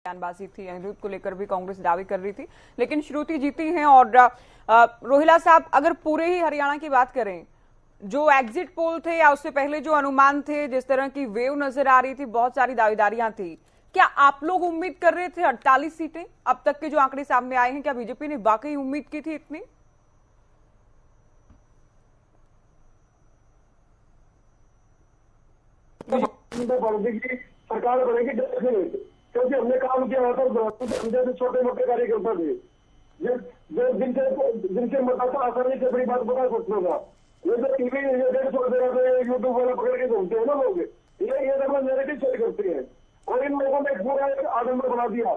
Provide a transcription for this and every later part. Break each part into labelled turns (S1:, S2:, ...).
S1: बयानबाजी थी, अनिरुद्ध को लेकर भी कांग्रेस दावे कर रही थी, लेकिन श्रुति जीती हैं। और रोहिला साहब, अगर पूरे ही हरियाणा की बात करें, जो एग्जिट पोल थे या उससे पहले जो अनुमान थे, जिस तरह की वेव नजर आ रही थी, बहुत सारी दावेदारियां थी, क्या आप लोग उम्मीद कर रहे थे 48 सीटें? अब तक के जो आंकड़े सामने आए हैं, क्या बीजेपी ने वाकई उम्मीद की थी इतनी?
S2: सरकार बनेगी डेफिनेट, क्योंकि हमने काम किया था। हमसे छोटे मोटे कार्यकर्ता थे जिनसे मतदाता आसानी से बड़ी बात बता सकता था। ये जो टीवी 150 रुपए यूट्यूब वाला पकड़ के घूमते हैं ना लोग, ये अपना नेगेटिव सेट करते हैं और इन लोगों ने पूरा एक आडंबर बना दिया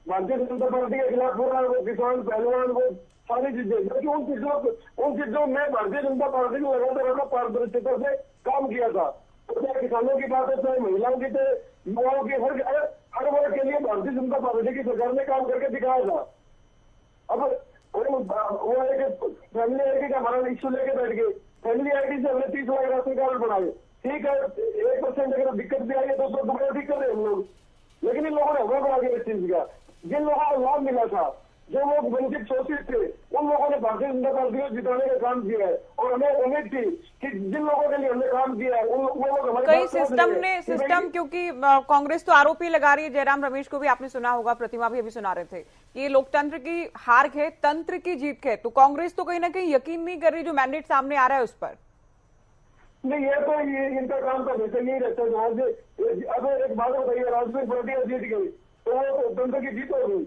S2: भारतीय जनता पार्टी के खिलाफ। पूरा वो किसान पहलवान वो सारी चीजें, क्योंकि उन चीजों में भारतीय जनता पार्टी ने लगातार अपना पारदर्शिता से काम किया था। तो चाहे किसानों की बात है, चाहे महिलाओं की, चाहे युवाओं की, हर वर्ग के लिए भारतीय जनता पार्टी की सरकार ने काम करके दिखाया था। अब वो एक फैमिली आईडी का हमारा इश्यू लेके बैठ गए। फैमिली आईडी से हमने 30 लाख राशन कार्ड बनाए, ठीक है, 1% अगर दिक्कत भी आई है तो दोबारा ठीक कर रहे हैं हम लोग। लेकिन इन लोगों ने हवा बढ़ा दिया इस चीज का। जिन लोगों को लाभ मिला था, जो लोग वंचित शोषित थे, उन लोगों ने भारतीय जनता पार्टी को जिताने का काम किया है। और हमें उम्मीद थी कि जिन लोगों के लिए हमने काम किया है वो लोग हमारे
S1: कई सिस्टम क्योंकि कांग्रेस तो आरोप ही लगा रही है, जयराम रमेश को भी आपने सुना होगा, प्रतिमा भी अभी सुना रहे थे कि ये लोकतंत्र की हार है, तंत्र की जीत है। तो कांग्रेस तो कहीं ना कहीं यकीन नहीं कर रही जो मैंडेट सामने आ रहा है उस पर।
S2: नहीं, ये इनका काम तो वैसे नहीं रहता। अब एक बात बताइए, राजनीतिक पार्टियां जीत गई तो वो तंत्र की जीत हो गई।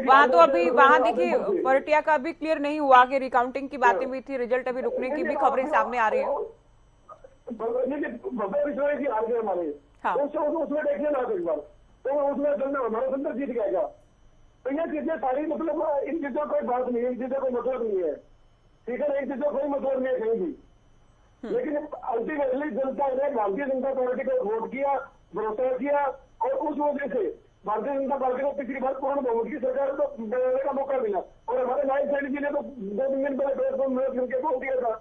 S1: वहां तो अभी वहां देखिए परटिया का भी क्लियर नहीं हुआ कि रिकाउंटिंग की बातें भी थी, रिजल्ट अभी रुकने की भी खबरें सामने आ रही है।
S2: हमारे हाँ। उसमें देखिए ना एक बार, तो उसमें हमारा तंत्र जीत गया। तो ये चीजें सारी मतलब इन चीजों कोई बात नहीं है, इन चीजों कोई मतलब नहीं है, ठीक है, इन चीजों कोई मतलब नहीं है कहीं भी। लेकिन अल्टीमेटली जनता ने भारतीय जनता पार्टी को वोट किया, भरोसा किया और उस वजह से भारतीय जनता पार्टी को पिछली बार पूर्ण बहुमत की सरकार को बनाने का मौका मिला। और हमारे नाइट साइड के लिए तो 2 दिन पहले प्रेस कॉन्फ्रेंस करके बोल दिया था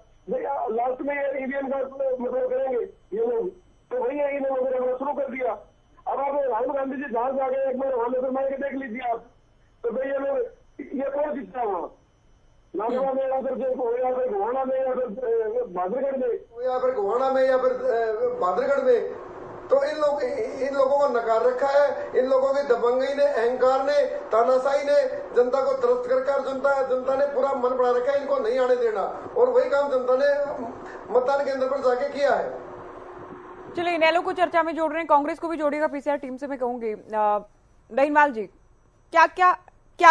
S2: लास्ट में ये ईवीएम का मतलब करेंगे ये लोग, तो वही है, इन लोगों ने शुरू कर दिया। अब आप राहुल गांधी जी जहां से आ गए, एक बार हमारे फिर मार के देख लीजिए आप, तो भाई ये कौन जीतता हुआ नागवा में या फिर गोहाना में या फिर भादरगढ़ में या फिर गोहाना में या फिर भादरगढ़ में। तो इन लोगों को नकार रखा है। इन लोगों की दबंगई ने, अहंकार ने, तानाशाही ने जनता को त्रस्त करके जनता ने पूरा मन बना रखा है, इनको नहीं आने देना। और वही काम जनता ने मतदान केंद्र पर जाके किया है।
S1: चलिए इनेलो को चर्चा में जोड़ रहे हैं, कांग्रेस को भी जोड़ेगा पीसीआर टीम से मैं कहूंगी। दहीनवाल जी, क्या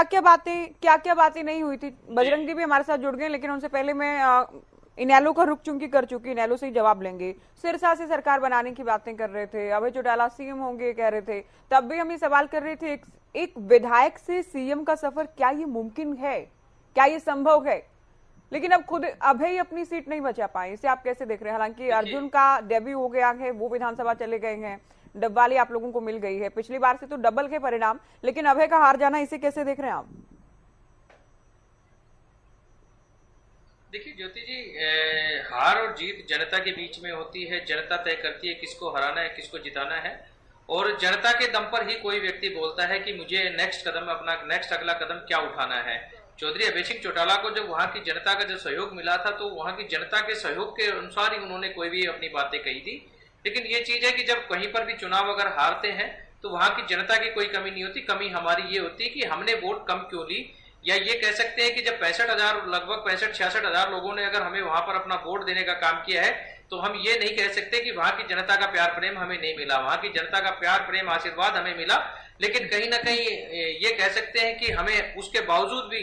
S1: क्या बातें नहीं हुई थी? बजरंग जी भी हमारे साथ जुड़ गए, लेकिन उनसे पहले मैं इनेलो का रुख चुंकी कर चुकी, इनेलो से ही जवाब लेंगे। सिरसा से सरकार बनाने की बातें कर रहे थे, अभय चौटाला सीएम होंगे कह रहे थे, तब भी हम ये सवाल कर रहे थे एक विधायक से सीएम का सफर क्या ये मुमकिन है, क्या ये संभव है? लेकिन अब खुद अभय अपनी सीट नहीं बचा पाए, इसे आप कैसे देख रहे हैं? हालांकि अर्जुन का डेब्यू हो गया है, वो विधानसभा चले गए हैं, डब्बाली आप लोगों को मिल गई है, पिछली बार से तो डबल के परिणाम, लेकिन अभय का हार जाना, इसे कैसे देख रहे हैं आप?
S3: देखिए ज्योति जी, हार और जीत जनता के बीच में होती है। जनता तय करती है किसको हराना है, किसको जिताना है, और जनता के दम पर ही कोई व्यक्ति बोलता है कि मुझे अपना नेक्स्ट अगला कदम क्या उठाना है। चौधरी अभय सिंह चौटाला को जब वहां की जनता का जो सहयोग मिला था, तो वहां की जनता के सहयोग के अनुसार ही उन्होंने कोई भी अपनी बातें कही थी। लेकिन ये चीज है कि जब कहीं पर भी चुनाव अगर हारते हैं तो वहां की जनता की कोई कमी नहीं होती। कमी हमारी ये होती है कि हमने वोट कम क्यों ली, या ये कह सकते हैं कि जब लगभग 65-66 हजार लोगों ने अगर हमें वहां पर अपना वोट देने का काम किया है, तो हम ये नहीं कह सकते कि वहां की जनता का प्यार प्रेम हमें नहीं मिला। वहां की जनता का प्यार प्रेम आशीर्वाद हमें मिला, लेकिन कहीं ना कहीं ये कह सकते हैं कि हमें उसके बावजूद भी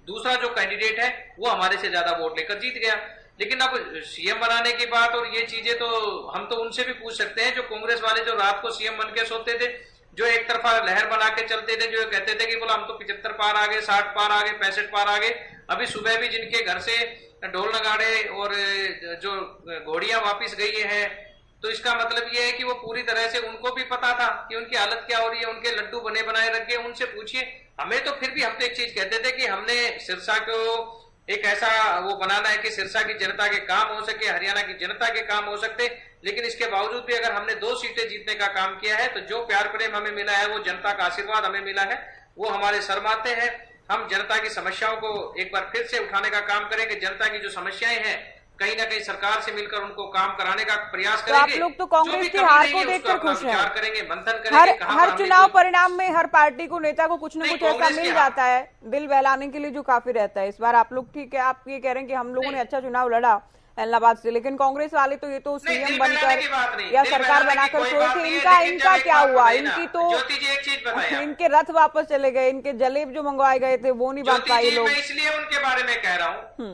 S3: दूसरा जो कैंडिडेट है वो हमारे से ज्यादा वोट लेकर जीत गया। लेकिन अब सीएम बनाने की बात और ये चीजें तो हम तो उनसे भी पूछ सकते हैं जो कांग्रेस वाले जो रात को सीएम बन के सोते थे, जो एक तरफा लहर बना के चलते थे, जो कहते थे कि बोला हम तो 75 पार आ गए, 60 पार आ गए, 65 पार आ गए। अभी सुबह भी जिनके घर से ढोल नगाड़े और जो घोड़ियां वापिस गई हैं, तो इसका मतलब ये है कि वो पूरी तरह से उनको भी पता था कि उनकी हालत क्या हो रही है, उनके लड्डू बने बनाए रखे। उनसे पूछिए, हमें तो फिर भी हम तो एक चीज कहते थे कि हमने सिरसा को एक ऐसा वो बनाना है कि सिरसा की जनता के काम हो सके, हरियाणा की जनता के काम हो सकते। लेकिन इसके बावजूद भी अगर हमने 2 सीटें जीतने का काम किया है तो जो प्यार प्रेम हमें मिला है, वो जनता का आशीर्वाद हमें मिला है, वो हमारे शर्माते हैं। हम जनता की समस्याओं को एक बार फिर से उठाने का काम करेंगे। जनता की जो समस्याएं हैं कहीं ना कहीं सरकार से मिलकर उनको काम कराने का प्रयास
S1: तो आप
S3: करेंगे।
S1: लोग तो कांग्रेस की हार को देखकर खुश हैं।
S3: विचार करेंगे, मंथन
S1: हर
S3: करेंगे। कहां
S1: हर
S3: पर हमने
S1: चुनाव
S3: कोई-
S1: परिणाम में हर पार्टी को, नेता को कुछ न
S3: नहीं,
S1: कुछ ऐसा
S3: कांग्रेस
S1: मिल
S3: की
S1: जाता है दिल बहलाने के लिए जो काफी रहता है। इस बार आप लोग ठीक है, आप ये कह रहे हैं कि हम लोगों ने अच्छा चुनाव लड़ा इलाहाबाद से, लेकिन कांग्रेस वाले तो ये तो
S3: नहीं,
S1: सीएम
S3: दिल बहलाने की बात
S1: बनकर
S3: नहीं,
S1: या
S3: दिल
S1: सरकार
S3: बहलाने की
S1: बनाकर
S3: कोई
S1: सोए
S3: बात
S1: थे।
S3: नहीं है,
S1: इनका
S3: लेकिन
S1: इनका
S3: जब एक
S1: क्या
S3: बात
S1: हुआ?
S3: बताइए ना,
S1: इनकी तो
S3: ज्योति जी एक चीज बताइए आप।
S1: इनके रथ वापस चले गए, इनके जलेब जो मंगवाए गए थे वो नहीं बांट
S3: ज्योति
S1: पाए
S3: जी
S1: लोग।
S3: मैं इसलिए उनके बारे में कह रहा हूं,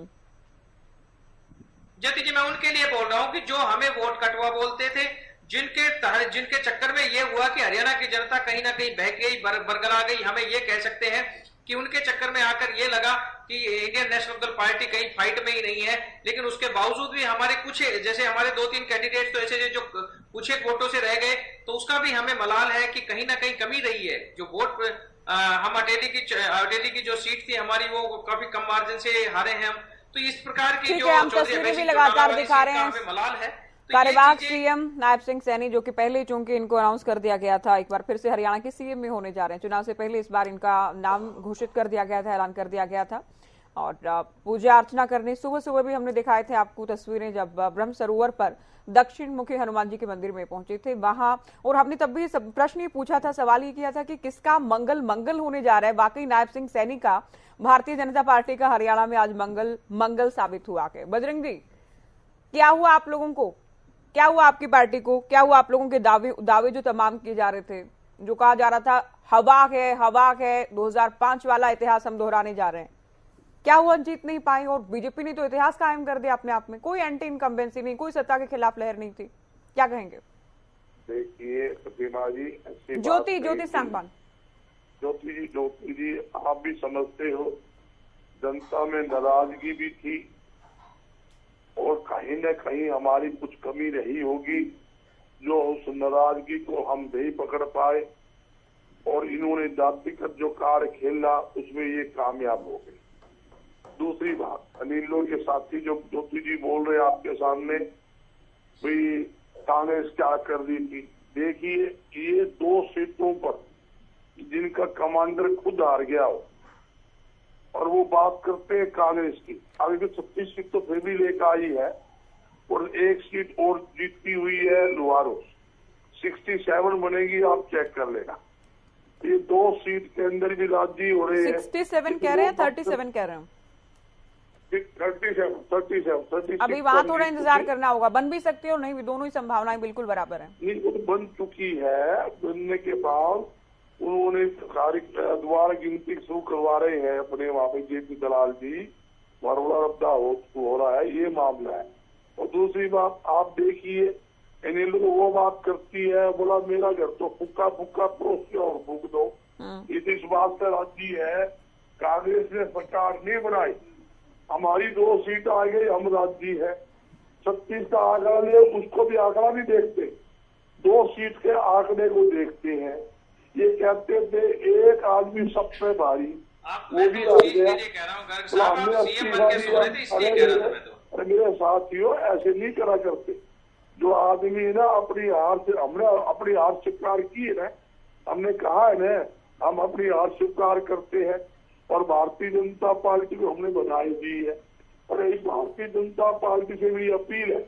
S3: ज्योति जी मैं उनके लिए बोल रहा हूं कि जो हमें वोट कटवा बोलते थे, जिनके चक्कर में ये हुआ कि हरियाणा की जनता कहीं ना कहीं बह गई, बरगला गई, हमें ये कह सकते हैं कि उनके चक्कर में आकर ये लगा कि इंडियन नेशनल पीपल पार्टी कहीं फाइट में ही नहीं है। लेकिन उसके बावजूद भी हमारे कुछ, जैसे हमारे 2-3 कैंडिडेट तो ऐसे जो कुछ एक वोटों से रह गए, तो उसका भी हमें मलाल है कि कहीं ना कहीं कमी रही है। जो वोट हम अटेली की जो सीट थी हमारी, वो काफी कम मार्जिन से हारे हैं हम। तो इस प्रकार की
S1: ठीक
S3: जो
S1: है, हम
S3: चौधरी
S1: तस्वीरें
S3: अभय
S1: भी
S3: सिंह
S1: लगातार
S3: चौटाला वाली
S1: दिखा
S3: सीट
S1: रहे
S3: का
S1: हैं।
S3: हमें मलाल है। तो ये
S1: कार्यवाहक
S3: चीजें-
S1: सीएम नायब सिंह सैनी, जो कि पहले चूंकि इनको अनाउंस कर दिया गया था, एक बार फिर से हरियाणा के सीएम में होने जा रहे हैं। चुनाव से पहले इस बार इनका नाम घोषित कर दिया गया था, ऐलान कर दिया गया था। और पूजा अर्चना करने सुबह सुबह भी हमने दिखाए थे आपको तस्वीरें, जब ब्रह्म सरोवर पर दक्षिण मुखी हनुमान जी के मंदिर में पहुंचे थे वहां। और हमने तब भी प्रश्न ये पूछा था, सवाल ये किया था कि किसका मंगल मंगल होने जा रहा है। वाकई नायब सिंह सैनी का, भारतीय जनता पार्टी का हरियाणा में आज मंगल साबित हुआ के। बजरंग जी, क्या हुआ आप लोगों को? क्या हुआ आपकी पार्टी को? क्या हुआ आप लोगों के दावे जो तमाम किए जा रहे थे, जो कहा जा रहा था हवा है 2005 वाला इतिहास हम दोहराने जा रहे हैं? क्या हुआ, जीत नहीं पाई? और बीजेपी ने तो इतिहास कायम कर दिया अपने आप में, कोई एंटी इनकम्बेंसी नहीं, कोई सत्ता के खिलाफ लहर नहीं थी। क्या कहेंगे?
S4: देखिए प्रतिमा जी, ऐसी
S1: ज्योति सांगवान।
S4: ज्योति जी आप भी समझते हो, जनता में नाराजगी भी थी और कहीं न कहीं हमारी कुछ कमी रही होगी, जो उस नाराजगी को हम नहीं पकड़ पाए और इन्होंने जातिगत जो कार्य खेला उसमें ये कामयाब हो गए। दूसरी बात, अनिलों के साथी जो ज्योति जी बोल रहे आपके सामने, भाई कांग्रेस क्या कर रही थी। देखिए, ये 2 सीटों पर जिनका कमांडर खुद हार गया हो और वो बात करते हैं कांग्रेस की, अभी भी 36 सीट तो फिर भी लेकर आई है और 1 सीट और जीतती हुई है लुहारो, 67 बनेगी, आप चेक कर लेना। ये 2 सीट के अंदर भी राजी हो रहे हैं।
S1: 67 कह रहे हैं, 37 कह रहे हैं?
S4: 37
S1: अभी वहां थोड़ा इंतजार करना होगा, बन भी सकती है और नहीं भी, दोनों ही संभावनाएं बिल्कुल बराबर है।
S4: नहीं, वो तो बन चुकी है। बनने के बाद उन्होंने द्वारा गिनती शुरू करवा रहे हैं अपने वहां पे जेपी दलाल जी, बरोड़ा रब्दा हो रहा है, ये मामला है। और दूसरी बात आप देखिए, इन्हें लोग वो बात करती है, बोला मेरा घर तो फुक्का परोस के और फूक दो। इस बात से राजी है। कांग्रेस ने सरकार नहीं बनाई, हमारी 2 सीट आ गई, हम राजी है। 36 का आंकड़ा ले, उसको भी आंकड़ा नहीं देखते, 2 सीट के आंकड़े को देखते हैं। ये कहते थे एक आदमी सब पे भारी, वो भी आ गया। तो हमने 80 अरे मेरे साथियों, ऐसे नहीं करा करते। जो आदमी ना अपनी हार से, हमने अपनी हार स्वीकार की है ना, हमने कहा है ना, हम अपनी हार स्वीकार करते हैं और भारतीय जनता पार्टी को हमने बधाई दी है। और एक भारतीय जनता पार्टी से भी अपील है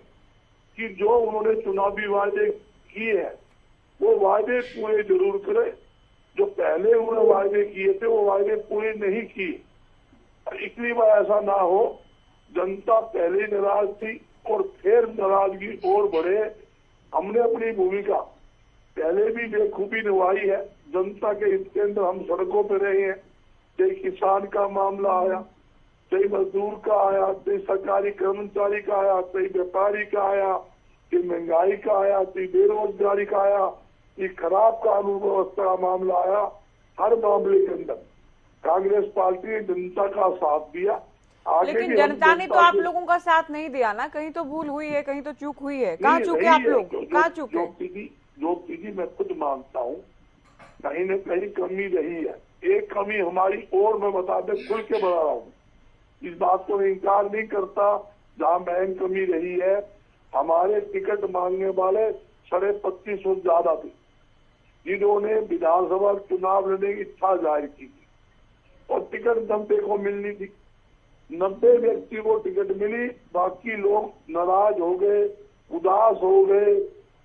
S4: कि जो उन्होंने चुनावी वादे किए हैं वो वादे पूरे जरूर करें। जो पहले उन्होंने वादे किए थे वो वादे पूरे नहीं किए। इतनी बार ऐसा ना हो, जनता पहले नाराज थी और फिर नाराजगी और बढ़े। हमने अपनी भूमिका पहले भी बेखूबी निभाई है। जनता के हित के अंदर हम सड़कों पर रहे हैं, चाहे किसान का मामला आया, चाहे मजदूर का आया, चाहे सरकारी कर्मचारी का आया, चाहे व्यापारी का आया, चाहे महंगाई का आया, चाहे बेरोजगारी का आया, ये खराब कानून व्यवस्था का मामला आया। हर मामले के अंदर कांग्रेस पार्टी ने जनता का साथ दिया। आगे
S1: लेकिन
S4: भी
S1: जनता ने तो आप लोगों का साथ नहीं दिया ना, कहीं तो भूल हुई है, कहीं तो चूक हुई है। कहाँ चूके आप लोग, कहाँ चूके?
S4: ज्योति जी मैं खुद मानता हूँ कहीं न कहीं कमी रही है। एक कमी हमारी और मैं बता दें, खुल के बता रहा हूँ, इस बात को मैं इंकार नहीं करता। जहाँ बहन कमी रही है हमारे टिकट मांगने वाले 2550 ज्यादा थे, जिन्होंने विधानसभा चुनाव लड़ने की इच्छा जाहिर की थी और टिकट 90 को मिलनी थी। 90 व्यक्ति को टिकट मिली, बाकी लोग नाराज हो गए, उदास हो गए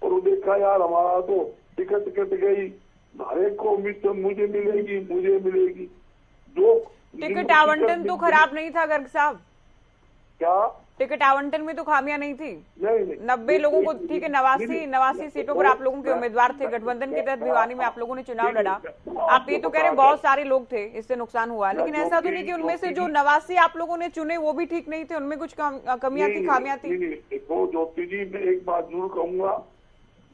S4: और देखा यार हमारा तो टिकट कट गई, हर एक को उम्मीद तो मुझे मिलेगी। जो
S1: टिकट आवंटन तो खराब नहीं था गर्ग साहब,
S4: क्या
S1: टिकट आवंटन में तो खामियां नहीं थी।
S4: नहीं
S1: 90 लोगों को, ठीक है, 89 सीटों पर आप लोगों के उम्मीदवार थे, गठबंधन के तहत भिवानी में आप लोगों ने चुनाव लड़ा। आप ये तो कह रहे हैं बहुत सारे लोग थे, इससे नुकसान हुआ, लेकिन ऐसा तो नहीं कि उनमें से जो 89 आप लोगों ने चुने वो भी ठीक नहीं थे, उनमें कुछ कमियां थी, खामियां थी।
S4: देखो ज्योति जी, मैं एक बात जरूर कहूंगा,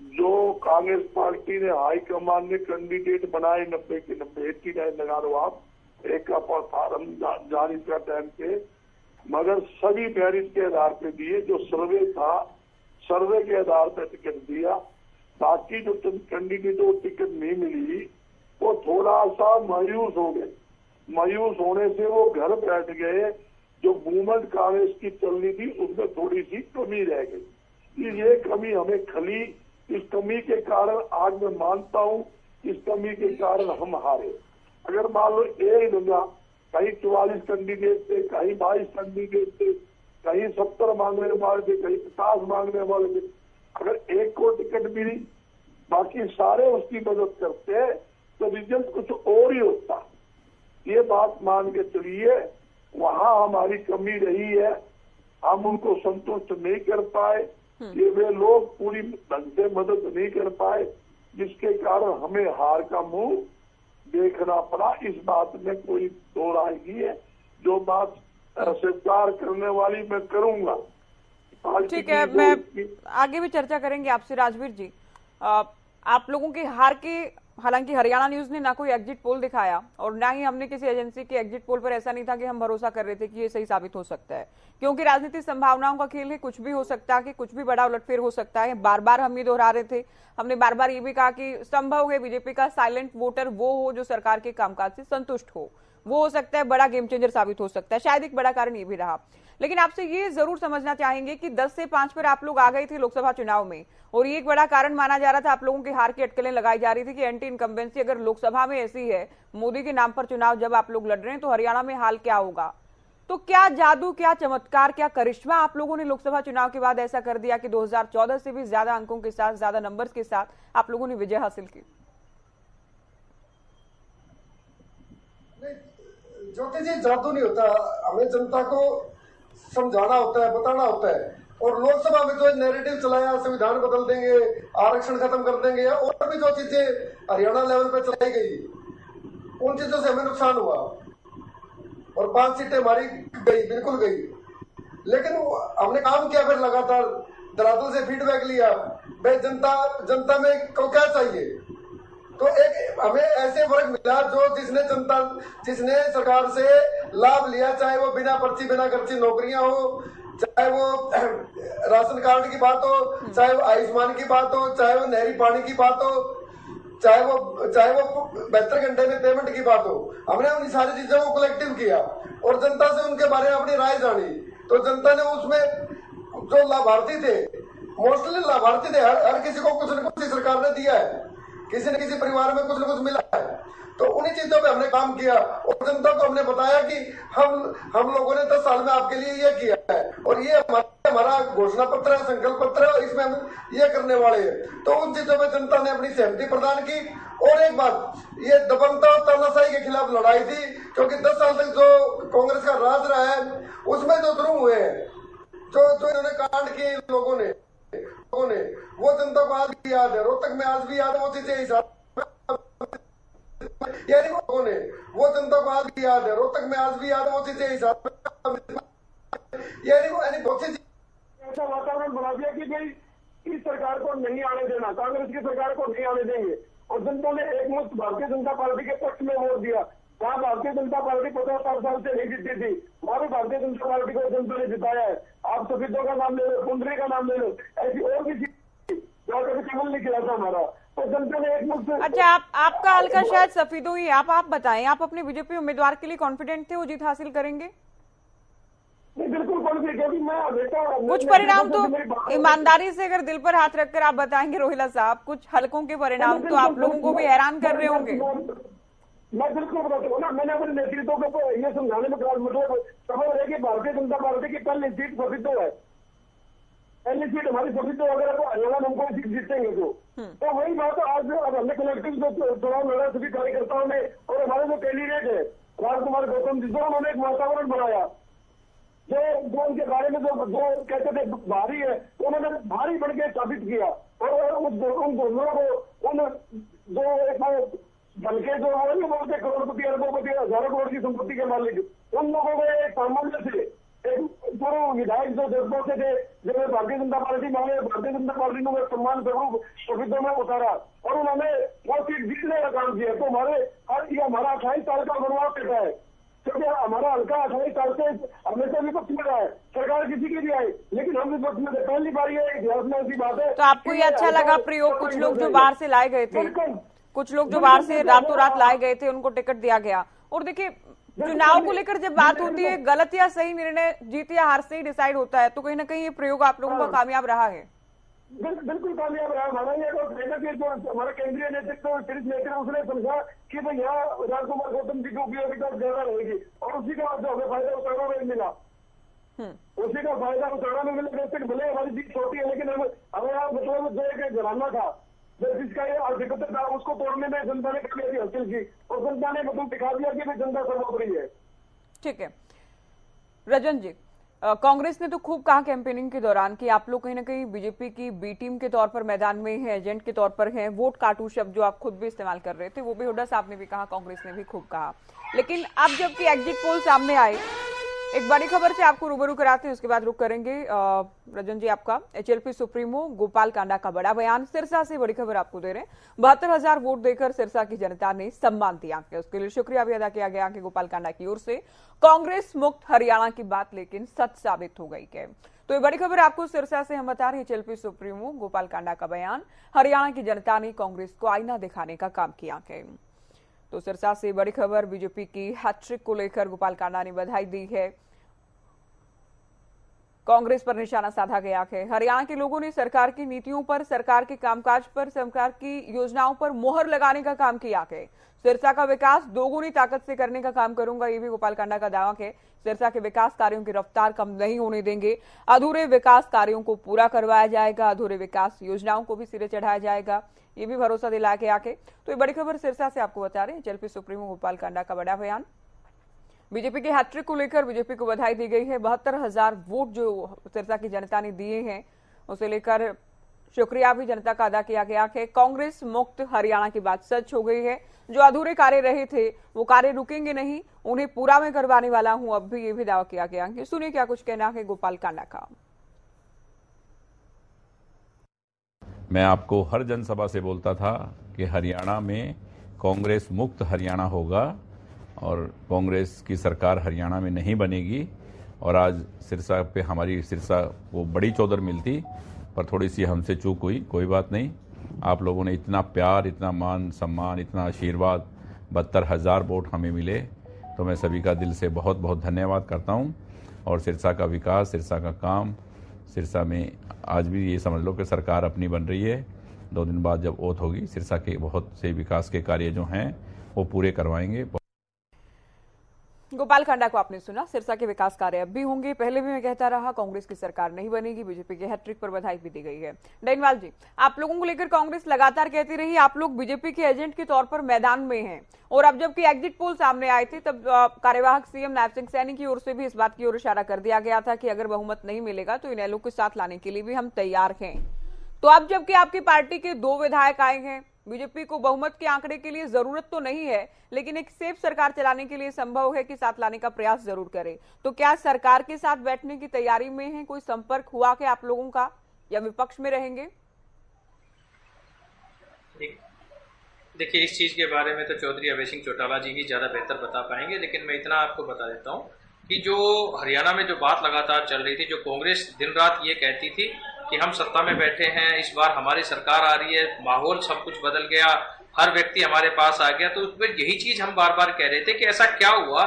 S4: जो कांग्रेस पार्टी ने हाईकमान ने कैंडिडेट बनाए 90 के 90, 89 लगा दो आप, एक का फार्म जारी का टाइम पे, मगर सभी मेरिट के आधार पे दिए, जो सर्वे था सर्वे के आधार पर टिकट दिया। बाकी जो कैंडिडेटों को टिकट नहीं मिली वो थोड़ा सा मायूस हो गए, मायूस होने से वो घर बैठ गए। जो मूवमेंट कांग्रेस की चलनी थी उसमें थोड़ी सी कमी रह गई, ये कमी हमें खली। इस कमी के कारण आज मैं मानता हूँ, इस कमी के कारण हम हारे। अगर मान लो एक जगह कहीं 44 कैंडिडेट थे, कहीं 22 कैंडिडेट थे, कहीं 70 मांगने वाले थे, कहीं 50 मांगने वाले थे, अगर एक को टिकट मिली बाकी सारे उसकी मदद करते तो रिजल्ट कुछ और ही होता। ये बात मान के चलिए, वहां हमारी कमी रही है, हम उनको संतुष्ट नहीं कर पाए, ये वे लोग पूरी ढंग से मदद नहीं कर पाए, जिसके कारण हमें हार का मुंह देखना पड़ा। इस बात में कोई दो राय नहीं है, जो बात स्वीकार करने वाली मैं करूंगा।
S1: ठीक है, मैं आगे भी चर्चा करेंगे आपसे। राजवीर जी, आप लोगों के हार के, हालांकि हरियाणा न्यूज ने ना कोई एग्जिट पोल दिखाया और ना ही हमने किसी एजेंसी के एग्जिट पोल पर ऐसा नहीं था कि हम भरोसा कर रहे थे कि ये सही साबित हो सकता है, क्योंकि राजनीतिक संभावनाओं का खेल है, कुछ भी हो सकता है, कि कुछ भी बड़ा उलटफेर हो सकता है। बार बार हम ये दोहरा रहे थे, हमने बार बार ये भी कहा कि संभव है बीजेपी का साइलेंट वोटर वो हो जो सरकार के कामकाज से संतुष्ट हो, वो हो सकता है बड़ा गेम चेंजर साबित हो सकता है, शायद एक बड़ा कारण ये भी रहा। लेकिन आपसे ये जरूर समझना चाहेंगे कि 10 से 5 पर आप लोग आ गए थे लोकसभा चुनाव में, और ये एक बड़ा कारण माना जा रहा था, आप लोगों की हार की अटकलें लगाई जा रही थी कि एंटी इनकम्बेंसी अगर लोकसभा में ऐसी है, मोदी के नाम पर चुनाव जब आप लोग लड़ रहे हैं, तो हरियाणा में हाल क्या होगा। तो क्या जादू, क्या चमत्कार, क्या करिश्मा आप लोगों ने लोकसभा चुनाव के बाद ऐसा कर दिया कि 2014 से भी ज्यादा अंकों के साथ, ज्यादा नंबर्स के साथ आप लोगों ने विजय हासिल की।
S5: ज्योति जी, जादू नहीं होता, हमें जनता को समझाना होता है, बताना होता है। और लोकसभा में जो नैरेटिव चलाया, संविधान बदल देंगे, आरक्षण खत्म कर देंगे, और भी जो चीजें हरियाणा लेवल पे चलाई गई, उन चीजों से हमें नुकसान हुआ और 5 सीटें हमारी गई, बिल्कुल गई। लेकिन हमने काम किया, फिर लगातार धरातल से फीडबैक लिया, भाई जनता में को क्या चाहिए। तो एक हमें ऐसे वर्ग मिला जो जिसने सरकार से लाभ लिया, चाहे वो बिना पर्ची बिना खर्ची नौकरियां हो, चाहे वो राशन कार्ड की बात हो, चाहे वो आयुष्मान की बात हो, चाहे वो नहरी पानी की बात हो, चाहे वो 72 घंटे में पेमेंट की बात हो। हमने उन सारी चीजों को कलेक्टिव किया और जनता से उनके बारे में अपनी राय जानी। तो जनता ने उसमें जो लाभार्थी थे, मोस्टली लाभार्थी थे, हर किसी को कुछ न कुछ सरकार ने दिया है, किसी न किसी परिवार में कुछ न कुछ मिला है। तो उन्हीं चीजों पे हमने काम किया और जनता को हमने बताया कि हम लोगों ने 10 साल में आपके लिए ये किया है और ये हमारा घोषणा पत्र है, संकल्प पत्र है, इसमें हम ये करने वाले हैं। तो उन चीजों में जनता ने अपनी सहमति प्रदान की। और एक बात, ये दबंगता और तानाशाही के खिलाफ लड़ाई थी, क्योंकि 10 साल तक जो कांग्रेस का राज रहा है उसमें जो जुर्म हुए हैं, जो इन्होंने कांड किए लोगों ने, वो जनता को आज भी याद है, रोहतक में आज भी याद है, वो चीजें हिसाब यानी लोगों ने, वो जनता को आज भी याद है, रोहतक में आज भी याद है, वो चीजें हिसाब यानी बहुत सी
S2: ऐसा वातावरण बना दिया कि भाई इस सरकार को नहीं आने देना, कांग्रेस की सरकार को नहीं आने देंगे। और जनता ने एकमुश्त भारतीय जनता पार्टी के पक्ष में वोट दिया। वहाँ भारतीय जनता पार्टी 50 साल से नहीं जीती थी, वहाँ भी भारतीय जनता पार्टी को जनता ने जिताया है। आप सफेदों का नाम ले लो, कुंडली का नाम ले लो, ऐसी और भी चीज कभी कमल नहीं किया था हमारा। तो जनता ने एकमुश्त।
S1: अच्छा, आपका हल्का शायद सफेदों ही, आप बताएं, आप अपने बीजेपी उम्मीदवार के लिए कॉन्फिडेंट थे वो जीत हासिल करेंगे?
S2: नहीं, बिल्कुल पॉलिसी, क्योंकि मैं हमेशा
S1: कुछ परिणाम तो ईमानदारी से अगर दिल पर हाथ रखकर आप बताएंगे रोहिला साहब, कुछ हलकों के परिणाम तो आप लोगों को भी हैरान कर रहे होंगे।
S2: मैं बिल्कुल बताता हूँ ना, मैंने अपने नेतृत्व को ये समझाने में मतलब सफल है कि भारतीय जनता पार्टी की पहली सीट सफित है, पहली सीट हमारी सफित है। अगर हरियाणा में हमको सीट जीतेंगे तो वही बात आज अब हमने कलेक्टिव जो चुनाव लड़ा सभी कार्यकर्ताओं ने और हमारे जो कैंडिडेट है राजकुमार गौतम जी, जो उन्होंने एक वातावरण बनाया, जो उनके बारे में जो कहते थे भारी है, तो उन्होंने भारी बढ़ के साबित किया। और उन दोनों को उन जो एक बल्कि जो बोलते करोड़पति अरबोपति हजारों करोड़ की संपत्ति के मालिक, उन लोगों को एक सामान्य से एक पूर्व विधायक जो जज्बों से थे, जब भारतीय जनता पार्टी मांगे, भारतीय जनता पार्टी ने सम्मान स्वरूप शहीदों में उतारा और उन्होंने वो सीट जीतने का काम किया। तो हमारा 28 साल का अनुभव कहता है, क्योंकि हमारा हल्का 28 साल से हमेशा विपक्ष में रहा है, सरकार किसी की भी आई, लेकिन हम विपक्ष में पहली बार ये इतिहास में ऐसी बात है।
S1: तो आपको ये अच्छा लगा प्रयोग, कुछ लोग जो बाहर से लाए गए थे, कुछ लोग जो बाहर से रातों रात लाए गए थे उनको टिकट दिया गया। और देखिए चुनाव को लेकर जब बात होती है, गलत या सही निर्णय जीत या हार से ही डिसाइड होता है, तो कहीं ना कहीं ये प्रयोग आप लोगों का कामयाब रहा है।
S2: बिल्कुल कामयाब रहा। हमारा ये जो हमारा केंद्रीय नेतृत्व शीर्ष नेतृत्व उसने समझा कि भाई यहाँ राजकुमार गौतम जी की उपयोगिता ज्यादा रहेगी और उसी का जो हमें फायदा उठाना में मिला, उसी का फायदा उठाना में मिला। भले हमारी जीत छोटी है, लेकिन हमें मतलब जो एक घराना था जिसका ये आधिपत्य था, उसको तोड़ने में जनता ने कामयाबी हासिल की और जनता ने मतलब दिखा दिया कि जनता सर्वोपरि है।
S1: ठीक है रजन जी, कांग्रेस ने तो खूब कहा कैंपेनिंग के दौरान कि आप लोग कहीं ना कहीं बीजेपी की बी टीम के तौर पर मैदान में हैं, एजेंट के तौर पर हैं, वोट काटू शब्द जो आप खुद भी इस्तेमाल कर रहे थे वो भी हुड्डा साहब ने भी कहा, कांग्रेस ने भी खूब कहा। लेकिन अब जबकि एग्जिट पोल सामने आए, एक बड़ी खबर से आपको रूबरू कराते हैं, उसके बाद रुक करेंगे। रजन जी, आपका एचएलपी सुप्रीमो गोपाल कांडा का बड़ा बयान, सिरसा से बड़ी खबर आपको दे रहे हैं। 72,000 वोट देकर सिरसा की जनता ने सम्मान दिया, उसके लिए शुक्रिया भी अदा किया गया कि गोपाल कांडा की ओर से कांग्रेस मुक्त हरियाणा की बात लेकिन सच साबित हो गई है। तो ये बड़ी खबर आपको सिरसा से हम बता रहे हैं, एचएलपी सुप्रीमो गोपाल कांडा का बयान, हरियाणा की जनता ने कांग्रेस को आईना दिखाने का काम किया है। तो सिरसा से बड़ी खबर, बीजेपी की हैट्रिक को लेकर गोपाल कांडा ने बधाई दी है, कांग्रेस पर निशाना साधा गया है। हरियाणा के लोगों ने सरकार की नीतियों पर, सरकार के कामकाज पर, सरकार की योजनाओं पर मोहर लगाने का काम किया है। सिरसा का विकास दोगुनी ताकत से करने का काम करूंगा, ये भी गोपाल कांडा का दावा है। सिरसा के विकास कार्यों की रफ्तार कम नहीं होने देंगे, अधूरे विकास कार्यों को पूरा करवाया जाएगा, अधूरे विकास योजनाओं को भी सिरे चढ़ाया जाएगा, ये भी भरोसा दिला के आके। तो ये बड़ी खबर सिरसा से आपको बता रहे हैं, एचएलपी सुप्रीमो गोपाल कांडा का बड़ा बयान। बीजेपी के हैट्रिक को लेकर बीजेपी को बधाई दी गई है। 72,000 वोट जो सिरसा की जनता ने दिए हैं, उसे लेकर शुक्रिया भी जनता का अदा किया गया है। कांग्रेस मुक्त हरियाणा की बात सच हो गई है, जो अधूरे कार्य रहे थे वो कार्य रुकेंगे नहीं, उन्हें पूरा मैं करवाने वाला हूं, अब भी ये भी दावा किया गया है। सुनिए क्या कुछ कहना है गोपाल कांडा का।
S6: मैं आपको हर जनसभा से बोलता था कि हरियाणा में कांग्रेस मुक्त हरियाणा होगा और कांग्रेस की सरकार हरियाणा में नहीं बनेगी। और आज सिरसा पे हमारी सिरसा को बड़ी चौधर मिलती, पर थोड़ी सी हमसे चूक हुई, कोई बात नहीं। आप लोगों ने इतना प्यार, इतना मान सम्मान, इतना आशीर्वाद, 72,000 वोट हमें मिले, तो मैं सभी का दिल से बहुत बहुत धन्यवाद करता हूं। और सिरसा का विकास, सिरसा का काम, सिरसा में आज भी ये समझ लो कि सरकार अपनी बन रही है। 2 दिन बाद जब ओथ होगी, सिरसा के बहुत से विकास के कार्य जो हैं वो पूरे करवाएंगे।
S1: गोपाल कांडा को आपने सुना, सिरसा के विकास कार्य अब भी होंगे। पहले भी मैं कहता रहा कांग्रेस की सरकार नहीं बनेगी, बीजेपी के हैट्रिक पर बधाई भी दी गई है। डैनवाल जी, आप लोगों को लेकर कांग्रेस लगातार कहती रही आप लोग बीजेपी के एजेंट के तौर पर मैदान में हैं, और अब जबकि एग्जिट पोल सामने आए थे तब कार्यवाहक सीएम नायब सिंह सैनी की ओर से भी इस बात की ओर इशारा कर दिया गया था कि अगर बहुमत नहीं मिलेगा तो इनेलो के साथ लाने के लिए भी हम तैयार हैं। तो अब जबकि आपकी पार्टी के 2 विधायक आए हैं, बीजेपी को बहुमत के आंकड़े के लिए जरूरत तो नहीं है, लेकिन एक सेफ सरकार चलाने के लिए संभव है कि साथ लाने का प्रयास जरूर करें। तो क्या सरकार के साथ बैठने की तैयारी में है? कोई संपर्क हुआ क्या आप लोगों का, या विपक्ष में रहेंगे?
S3: देखिए, इस चीज के बारे में तो चौधरी अभय सिंह चौटाला जी ही ज्यादा बेहतर बता पाएंगे, लेकिन मैं इतना आपको बता देता हूँ कि जो हरियाणा में जो बात लगातार चल रही थी, जो कांग्रेस दिन रात ये कहती थी कि हम सत्ता में बैठे हैं, इस बार हमारी सरकार आ रही है, माहौल सब कुछ बदल गया, हर व्यक्ति हमारे पास आ गया, तो उस पर यही चीज हम बार बार कह रहे थे कि ऐसा क्या हुआ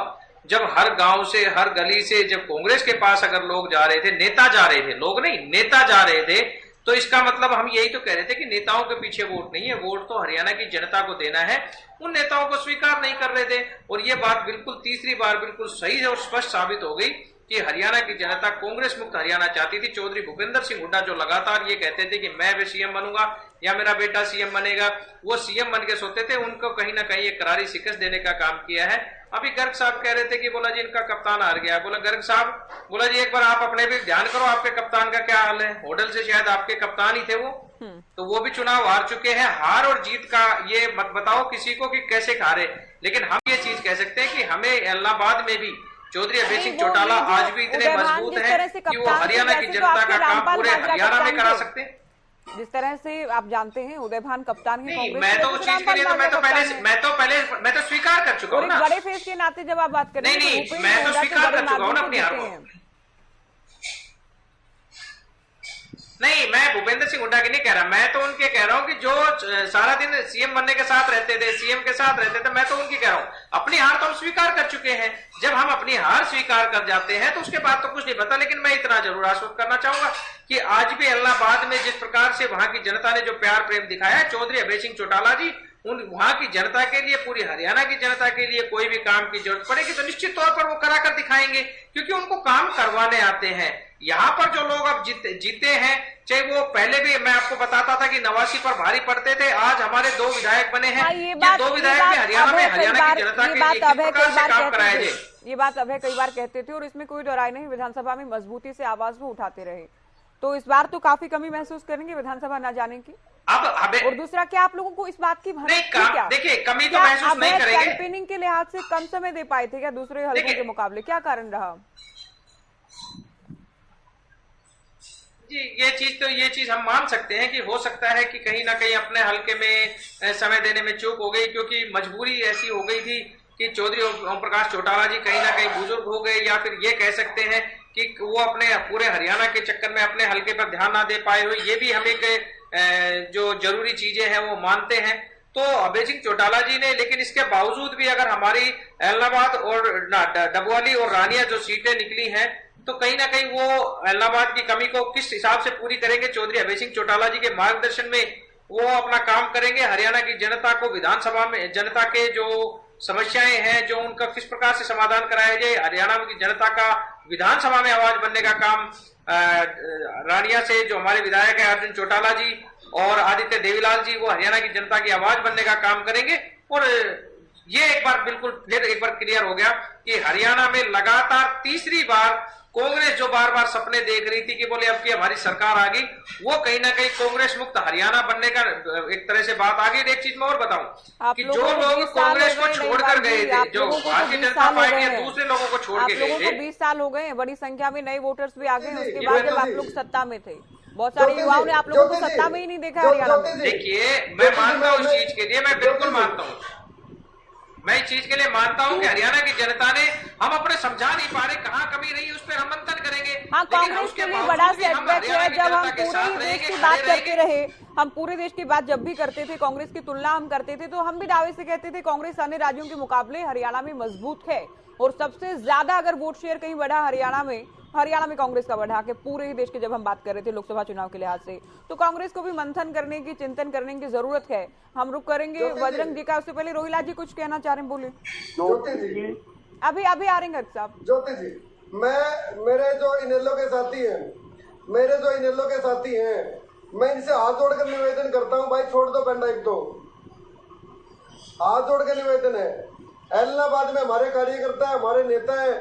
S3: जब हर गांव से, हर गली से जब कांग्रेस के पास अगर लोग जा रहे थे, नेता जा रहे थे, लोग नहीं नेता जा रहे थे, तो इसका मतलब हम यही तो कह रहे थे कि नेताओं के पीछे वोट नहीं है, वोट तो हरियाणा की जनता को देना है। उन नेताओं को स्वीकार नहीं कर रहे थे और ये बात बिल्कुल तीसरी बार बिल्कुल सही और स्पष्ट साबित हो गई कि हरियाणा की जनता कांग्रेस मुक्त हरियाणा चाहती थी। चौधरी भूपेंद्र सिंह हुड्डा जो लगातार ये कहते थे कि मैं भी सीएम बनूंगा या मेरा बेटा सीएम बनेगा, वो सीएम बन के सोते थे, उनको कहीं ना कहीं एक करारी शिकस्त देने का काम किया है। अभी गर्ग साहब कह रहे थे कि बोला जी इनका कप्तान हार गया। बोला गर्ग साहब, बोला जी एक बार आप अपने भी ध्यान करो, आपके कप्तान का क्या हाल है। होटल से शायद आपके कप्तान ही थे वो, तो वो भी चुनाव हार चुके हैं। हार और जीत का ये मत बताओ किसी को कि कैसे हारे, लेकिन हम ये चीज कह सकते हैं कि हमें इलाहाबाद में भी चौधरी अभय सिंह चौटाला आज भी इतने मजबूत हैं कि वो हरियाणा की जनता का काम पूरे हरियाणा में करा सकते हैं।
S1: जिस तरह से आप जानते हैं उदयभान कप्तान है कांग्रेस,
S3: मैं तो उस चीज के लिए तो मैं तो स्वीकार कर चुका हूँ ना।
S1: बड़े फेस के नाते जब आप बात करें,
S3: नहीं मैं तो स्वीकार कर चुका हूँ ना अपनी हार को। नहीं, मैं भूपेंद्र सिंह हुड्डा की नहीं कह रहा, मैं तो उनके कह रहा हूँ कि जो सारा दिन सीएम बनने के साथ रहते थे, सीएम के साथ रहते थे, मैं तो उनकी कह रहा हूँ। अपनी हार तो हम स्वीकार कर चुके हैं। जब हम अपनी हार स्वीकार कर जाते हैं तो उसके बाद तो कुछ नहीं पता, लेकिन मैं इतना जरूर आश्वस्त करना चाहूंगा कि आज भी इलाहाबाद में जिस प्रकार से वहां की जनता ने जो प्यार प्रेम दिखाया है चौधरी अभय सिंह चौटाला जी, उन वहां की जनता के लिए, पूरी हरियाणा की जनता के लिए कोई भी काम की जरूरत पड़ेगी तो निश्चित तौर पर वो करा कर दिखाएंगे, क्योंकि उनको काम करवाने आते हैं। यहाँ पर जो लोग अब जीते हैं, चाहे वो पहले भी मैं आपको बताता था कि नवासी पर भारी पड़ते थे, आज हमारे 2 विधायक बने हैं। ये 2 विधायक भी हरियाणा में हरियाणा की जनता के लिए किस प्रकार से काम कराए थे।
S1: ये बात अभय कई बार कहते थे और इसमें कोई डराई नहीं, विधानसभा में मजबूती से आवाज वो उठाते रहे। तो इस बार तो काफी कमी महसूस करेंगे विधानसभा न जाने की। और दूसरा, क्या आप लोगों को इस बात की
S3: देखिए कमी तो महसूस नहीं करेंगे।
S1: कैंपेनिंग के लिहाज से कम समय दे पाए थे क्या दूसरे हलकों के मुकाबले, क्या कारण रहा?
S3: जी ये चीज हम मान सकते हैं कि हो सकता है कि कहीं ना कहीं अपने हलके में समय देने में चूक हो गई, क्योंकि मजबूरी ऐसी हो गई थी कि चौधरी ओम प्रकाश चौटाला जी कहीं ना कहीं बुजुर्ग हो गए, या फिर ये कह सकते हैं कि वो अपने पूरे हरियाणा के चक्कर में अपने हलके पर ध्यान ना दे पाए हो। ये भी हम एक जो जरूरी चीजें हैं वो मानते हैं। तो अभय सिंह चौटाला जी ने, लेकिन इसके बावजूद भी अगर हमारी इलाहाबाद और डबवाली और रानिया जो सीटें निकली हैं, तो कहीं ना कहीं वो इलाहाबाद की कमी को किस हिसाब से पूरी करेंगे, चौधरी अभय सिंह चौटाला जी के मार्गदर्शन में वो अपना काम करेंगे। हरियाणा की जनता को विधानसभा में जनता के जो समस्याएं हैं, जो उनका किस प्रकार से समाधान कराया जाए, हरियाणा की जनता का विधानसभा में आवाज बनने का काम रानिया से जो हमारे विधायक है अर्जुन चौटाला जी और आदित्य देवीलाल जी, वो हरियाणा की जनता की आवाज बनने का काम करेंगे। और ये एक बार बिल्कुल फिर एक बार क्लियर हो गया कि हरियाणा में लगातार तीसरी बार कांग्रेस जो बार बार सपने देख रही थी कि बोले अब की हमारी सरकार आ गई, वो कहीं ना कहीं कांग्रेस मुक्त हरियाणा बनने का एक तरह से बात आ गई। एक चीज मैं और बताऊं कि जो लोग कांग्रेस को छोड़कर गए थे, जो भारतीय जनता पार्टी है, दूसरे लोगों को छोड़ के गए थे,
S1: 20 साल हो गए, बड़ी संख्या में नए वोटर्स भी आ गए उसके बाद जब आप लोग सत्ता में थे। बहुत सारे युवाओं ने आप लोगों को सत्ता में ही नहीं देखा हरियाणा में।
S3: देखिए मैं मानता हूँ इस चीज के लिए, मैं बिल्कुल मानता हूँ, मैं इस चीज के लिए मानता हूं कि हरियाणा की जनता ने, हम अपने समझा नहीं पा रहे कहां कमी रही, उस पर हम मंथन करेंगे।
S1: हाँ, कांग्रेस के लिए बड़ा सेटबैक है जब हम पूरे देश की बात करते रहे, हम पूरे देश की बात जब भी करते थे, कांग्रेस की तुलना हम करते थे, तो हम भी दावे से कहते थे कांग्रेस अन्य राज्यों के मुकाबले हरियाणा में मजबूत है। और सबसे ज्यादा अगर वोट शेयर कहीं बढ़ा हरियाणा में कांग्रेस का बढ़ा के पूरे ही देश के जब हम बात कर रहे थे लोकसभा चुनाव के लिहाज से, तो कांग्रेस को भी मंथन करने की, चिंतन करने की जरूरत है। हम रुक करेंगे बजरंग जी का, उससे पहले रोहिला जी कुछ कहना चाह रहे हैं, बोले। अभी आ रहे हैं साहब।
S5: ज्योति जी, मेरे जो इनेलो के साथी हैं, मैं इनसे हाथ जोड़कर निवेदन करता हूं, भाई छोड़ दो पेंडा, एक तो हाथ जोड़ के निवेदन है। इलाहाबाद में हमारे कार्यकर्ता है, हमारे नेता है,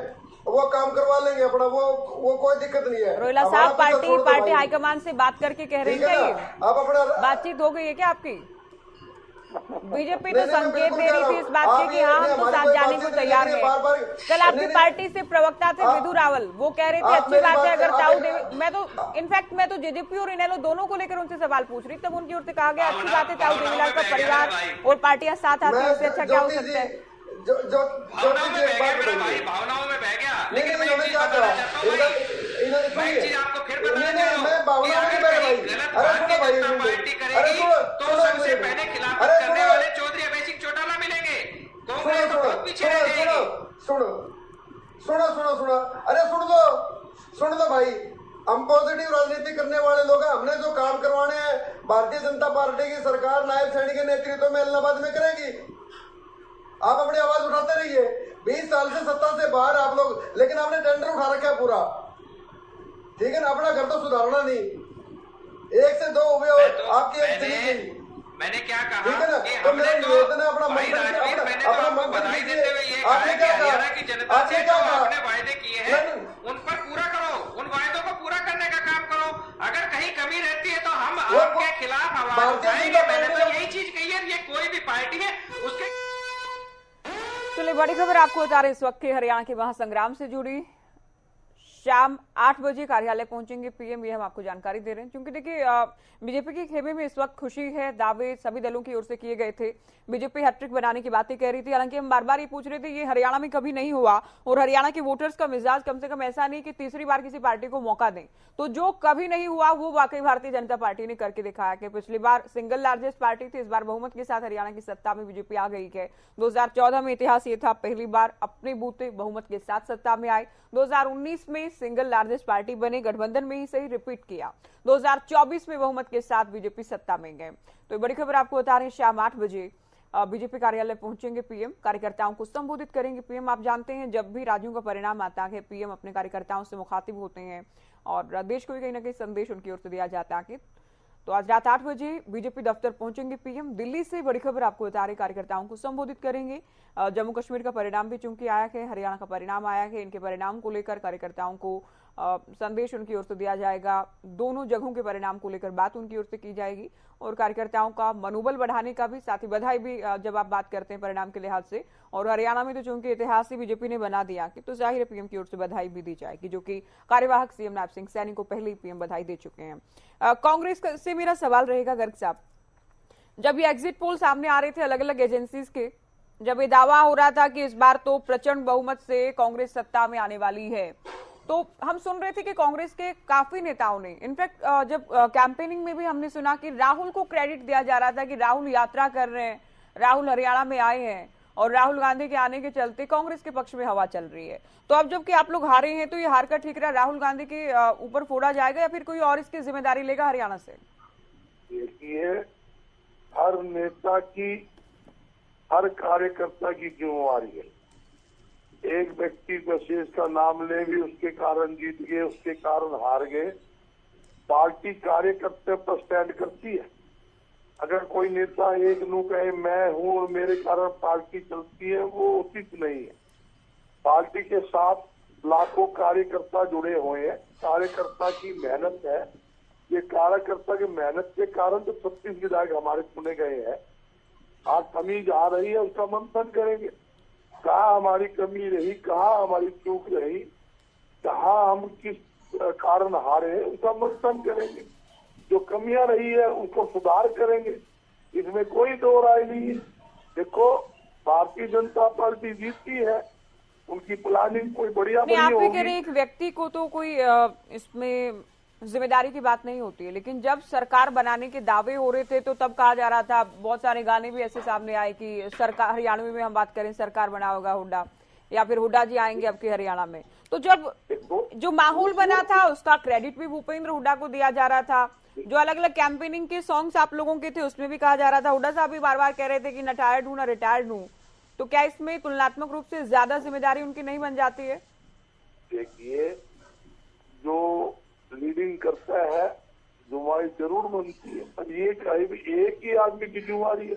S5: वो काम करवा लेंगे अपना, वो कोई दिक्कत नहीं है।
S1: रोहिला साहब पार्टी हाईकमान से बात करके कह रहे हैं क्या ये?
S5: आप अपना
S1: बातचीत हो गई है क्या आपकी? बीजेपी तो संकेत दे रही थी इस बात के कि हाँ हम तो साथ जाने को तैयार है। कल आपकी पार्टी से प्रवक्ता थे विधु रावल, वो कह रहे थे अच्छी बात है अगर ताऊ देवी, मैं तो जेजेपी और इनेलो दोनों को लेकर उनसे सवाल पूछ रही, तब उनकी ओर से कहा गया अच्छी बात है ताऊ देवीलाल का परिवार और पार्टियां साथ आती है, इससे अच्छा क्या हो सकता है?
S3: भावनाओं में बह गया, लेकिन मैं एक चीज बताना चाहता हूं, मैं एक चीज आपको फिर बताना चाहता हूं कि अगर गलत भारतीय जनता पार्टी करेगी तो सबसे पहले खिलाफत करने वाले चौधरी अभय सिंह चौटाला मिलेंगे, कांग्रेस तो बहुत पीछे रह जाएगी।
S5: सुनो, सुनो, अरे सुन दो भाई। हम पॉजिटिव राजनीति करने वाले लोग हैं। हमने जो काम करवाने हैं भारतीय जनता पार्टी की सरकार नायब सैनी के नेतृत्व में इलाहाबाद में करेगी। आप अपनी आवाज उठाते रहिए। 20 साल से सत्ता से बाहर आप लोग, लेकिन आपने टेंडर उठा रखा है पूरा, ठीक है ना। अपना घर तो सुधारना नहीं, 1 से 2 हुए और आपकी एक चली गई।
S3: मैंने क्या कहा,
S5: ठीक है ना।
S3: कि
S5: तो
S3: हमने
S5: मेरा
S3: तो
S5: निवेदन है अपना
S3: भाई
S5: मंत्र,
S3: राजवीर, मैंने तो
S5: अपना
S3: आपको
S5: मंत्र
S3: बधाई
S5: दीजिए।
S3: देते हुए ये कहा
S5: आपने
S3: है कि
S5: क्या कहा?
S3: हरियाणा की जनता
S5: आपने
S3: से
S5: क्या
S3: जो
S5: कहा?
S3: आपने वायदे किए हैं उन पर पूरा करो, उन वायदों को पूरा करने का काम करो। अगर कहीं कमी रहती है तो हम आपके खिलाफ आवाज उठाएंगे। मैंने तो यही चीज कही है, ये कोई भी पार्टी है उसके।
S1: चलिए बड़ी खबर आपको बता रहे इस वक्त के हरियाणा के महासंग्राम से जुड़ी। शाम 8 बजे कार्यालय पहुंचेंगे पीएम, ये हम आपको जानकारी दे रहे हैं। क्योंकि देखिए बीजेपी के खेमे में इस वक्त खुशी है, दावे सभी दलों की ओर से किए गए थे। बीजेपी हैट्रिक बनाने की बातें कह रही थी। हालांकि हम बार बार ये पूछ रहे थे, ये हरियाणा में कभी नहीं हुआ। और हरियाणा के वोटर्स का मिजाज कम से कम ऐसा नहीं कि तीसरी बार किसी पार्टी को मौका दें। तो जो कभी नहीं हुआ वो वाकई भारतीय जनता पार्टी ने करके दिखाया कि पिछली बार सिंगल लार्जेस्ट पार्टी थी, इस बार बहुमत के साथ हरियाणा की सत्ता में बीजेपी आ गई है। 2014 में इतिहास ये था, पहली बार अपने बूते बहुमत के साथ सत्ता में आए। 2019 में सिंगल लार्जेस्ट पार्टी बने, गठबंधन में ही सही रिपीट किया। 2024 में बहुमत के साथ बीजेपी सत्ता में गए। तो बड़ी खबर आपको बता रहे हैं, शाम 8 बजे बीजेपी कार्यालय पहुंचेंगे पीएम, कार्यकर्ताओं को संबोधित करेंगे पीएम। आप जानते हैं जब भी राज्यों का परिणाम आता है पीएम अपने कार्यकर्ताओं से मुखातिब होते हैं और देश को भी कहीं ना कहीं संदेश उनकी ओर से दिया जाता है। तो आज रात 8 बजे बीजेपी दफ्तर पहुंचेंगे पीएम। दिल्ली से बड़ी खबर आपको बता रहे, कार्यकर्ताओं को संबोधित करेंगे। जम्मू कश्मीर का परिणाम भी चूंकि आया है, हरियाणा का परिणाम आया है, इनके परिणाम को लेकर कार्यकर्ताओं को संदेश उनकी ओर से दिया जाएगा। दोनों जगहों के परिणाम को लेकर बात उनकी ओर से की जाएगी और कार्यकर्ताओं का मनोबल बढ़ाने का भी, साथ ही बधाई भी जब आप बात करते हैं परिणाम के लिहाज से। और हरियाणा में तो चूंकि इतिहास ही बीजेपी ने बना दिया कि तो जाहिर है पीएम की ओर से बधाई भी दी जाएगी, जो कि कार्यवाहक सीएम नायब सिंह सैनी को पहले ही पीएम बधाई दे चुके हैं। कांग्रेस से मेरा सवाल रहेगा गर्ग साहब, जब ये एग्जिट पोल सामने आ रहे थे अलग अलग एजेंसीज के, जब ये दावा हो रहा था कि इस बार तो प्रचंड बहुमत से कांग्रेस सत्ता में आने वाली है, तो हम सुन रहे थे कि कांग्रेस के काफी नेताओं ने, इनफैक्ट जब कैंपेनिंग में भी हमने सुना कि राहुल को क्रेडिट दिया जा रहा था कि राहुल यात्रा कर रहे हैं, राहुल हरियाणा में आए हैं और राहुल गांधी के आने के चलते कांग्रेस के पक्ष में हवा चल रही है। तो अब जबकि आप लोग हारे हैं तो ये हार का ठीकरा राहुल गांधी के ऊपर फोड़ा जाएगा या फिर कोई और इसकी जिम्मेदारी लेगा हरियाणा से?
S4: देखिए, हर नेता की, हर कार्यकर्ता की जिम्मेवारी है। एक व्यक्ति विशेष का नाम ले भी उसके कारण जीत गए, उसके कारण हार गए, पार्टी कार्यकर्ता पर स्टैंड करती है। अगर कोई नेता एक नू कहे मैं हूं और मेरे कारण पार्टी चलती है, वो उचित नहीं है। पार्टी के साथ लाखों कार्यकर्ता जुड़े हुए हैं, कार्यकर्ता की मेहनत है। ये कार्यकर्ता की मेहनत के कारण तो 36 विधायक हमारे चुने गए हैं। आज कमी आ रही है, उसका मंथन करेंगे, कहाँ हमारी कमी रही, कहाँ हमारी चूक रही, कहाँ हम किस कारण हारे, उसका मंथन करेंगे। जो कमियां रही है उसको सुधार करेंगे, इसमें कोई दो राय नहीं है। देखो, भारतीय जनता पार्टी जीतती है, उनकी प्लानिंग कोई बढ़िया
S1: नहीं, आप
S4: होगी।
S1: कह रहे एक व्यक्ति को तो कोई इसमें जिम्मेदारी की बात नहीं होती है, लेकिन जब सरकार बनाने के दावे हो रहे थे तो तब कहा जा रहा था, बहुत सारे गाने भी ऐसे सामने आए कि सरकार, हरियाणवी में हम बात करें, सरकार बना होगा हुड्डा, या फिर हुड्डा जी आएंगे अब के हरियाणा में। तो जब जो माहौल बना था उसका क्रेडिट भी भूपेंद्र हुड्डा को दिया जा रहा था। जो अलग अलग कैंपेनिंग के सॉन्ग्स आप लोगों के थे उसमें भी कहा जा रहा था, हुड्डा साहब भी बार बार कह रहे थे कि न टायर्ड हूं न रिटायर्ड हूं। तो क्या इसमें तुलनात्मक रूप से ज्यादा जिम्मेदारी उनकी नहीं बन जाती है?
S4: देखिए, जो लीडिंग करता है जिम्मेवारी जरूर बनती है, पर ये एक ही आदमी की जिम्मेवारी है।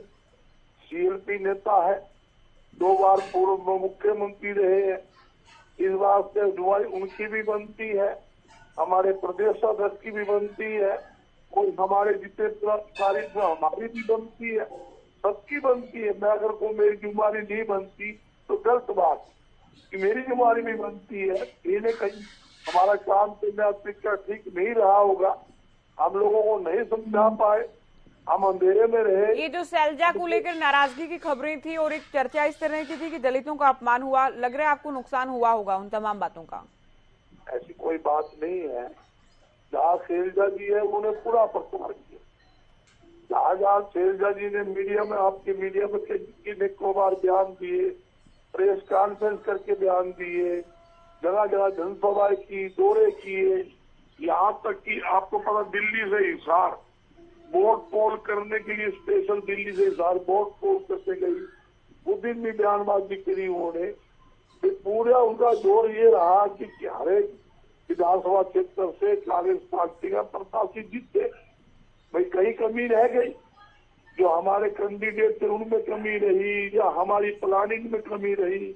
S4: सीएलपी नेता है, 2 बार पूर्व मुख्यमंत्री रहे हैं, इस बार से जिम्मेवारी उनकी भी बनती है, हमारे प्रदेश अध्यक्ष की भी बनती है, और हमारे जितने तारीख में हमारी भी बनती है, सबकी बनती है। मैं अगर को मेरी जिम्मेवारी नहीं बनती तो गलत बात कि मेरी जिम्मेवारी भी बनती है। ये कहीं हमारा काम करना ठीक नहीं रहा होगा, हम लोगों को नहीं समझा पाए, हम अंधेरे में रहे।
S1: ये जो सैलजा को लेकर नाराजगी की खबरें थी और एक चर्चा इस तरह की थी कि दलितों का अपमान हुआ, लग रहा है आपको नुकसान हुआ होगा उन तमाम बातों का?
S4: ऐसी कोई बात नहीं है। जहाँ सैलजा जी है उन्होंने पूरा प्रचार किया, जहाँ सैलजा जी ने मीडिया में, आपके मीडिया में कितने बार बयान दिए, प्रेस कॉन्फ्रेंस करके बयान दिए, जगह जगह जनसभाएं की, दौरे किए, यहाँ तक कि आपको पता दिल्ली से हिसार वोट पोल करने के लिए स्पेशल दिल्ली से हिसार वोट पोल करते गई, उस दिन भी बयानबाजी करी उन्होंने। फिर पूरा उनका जोर ये रहा कि हर एक विधानसभा क्षेत्र से कांग्रेस पार्टी का प्रत्याशी जीते। भाई कहीं कमी रह गई, जो हमारे कैंडिडेट थे उनमें कमी रही या हमारी प्लानिंग में कमी रही,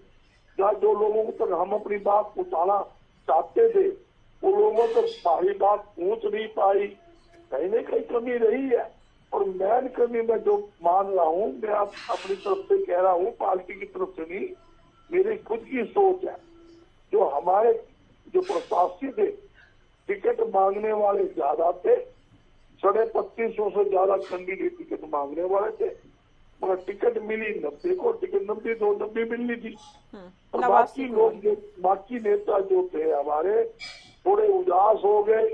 S4: या जो लोगों तक हम अपनी बात पहुंचाना चाहते थे वो लोगों तक हमारी बात पहुंच नहीं पाई, कहीं न कहीं कमी रही है। और मेन कमी मैं जो मान रहा हूँ, मैं आप अपनी तरफ से कह रहा हूँ, पार्टी की तरफ से नहीं, मेरी खुद की सोच है। जो हमारे जो प्रत्याशी थे टिकट मांगने वाले ज्यादा थे, 2550 से ज्यादा कैंडिडेट टिकट मांगने वाले थे, मगर टिकट मिली 90 को, टिकट 90 मिलनी थी। और बाकी लोग जो बाकी नेता जो थे हमारे थोड़े उदास हो गए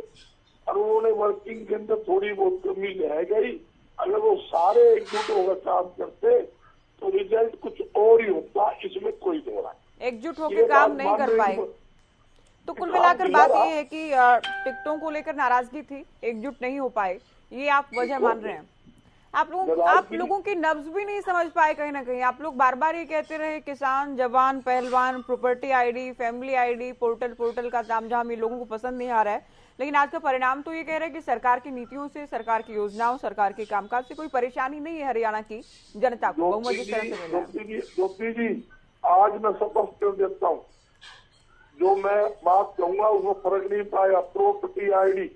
S4: और उन्होंने वर्किंग के अंदर थोड़ी बहुत कमी रह गई। अगर वो सारे एकजुट होकर काम करते तो रिजल्ट कुछ और ही होता, इसमें कोई दो राय।
S1: एकजुट होकर काम नहीं कर पाए। तो कुल मिलाकर बात ये है कि टिकटों को लेकर नाराजगी थी, एकजुट नहीं हो पाए, ये आप वजह मान रहे हैं। आप लोगों की नब्ज भी नहीं समझ पाए कहीं ना कहीं। आप लोग बार बार ये कहते रहे किसान, जवान, पहलवान, property ID, family ID, portal का तामझाम ये लोगों को पसंद नहीं आ रहा है, लेकिन आज का परिणाम तो ये कह रहे हैं कि सरकार की नीतियों से, सरकार की योजनाओं, सरकार के कामकाज से कोई परेशानी नहीं है हरियाणा की जनता को। बहुमत जिस तरह से
S4: ज्योति जी, आज मैं स्पष्ट कर देता हूँ, जो मैं बात कहूंगा उसमें फर्क नहीं पाएगा। प्रॉपर्टी आईडी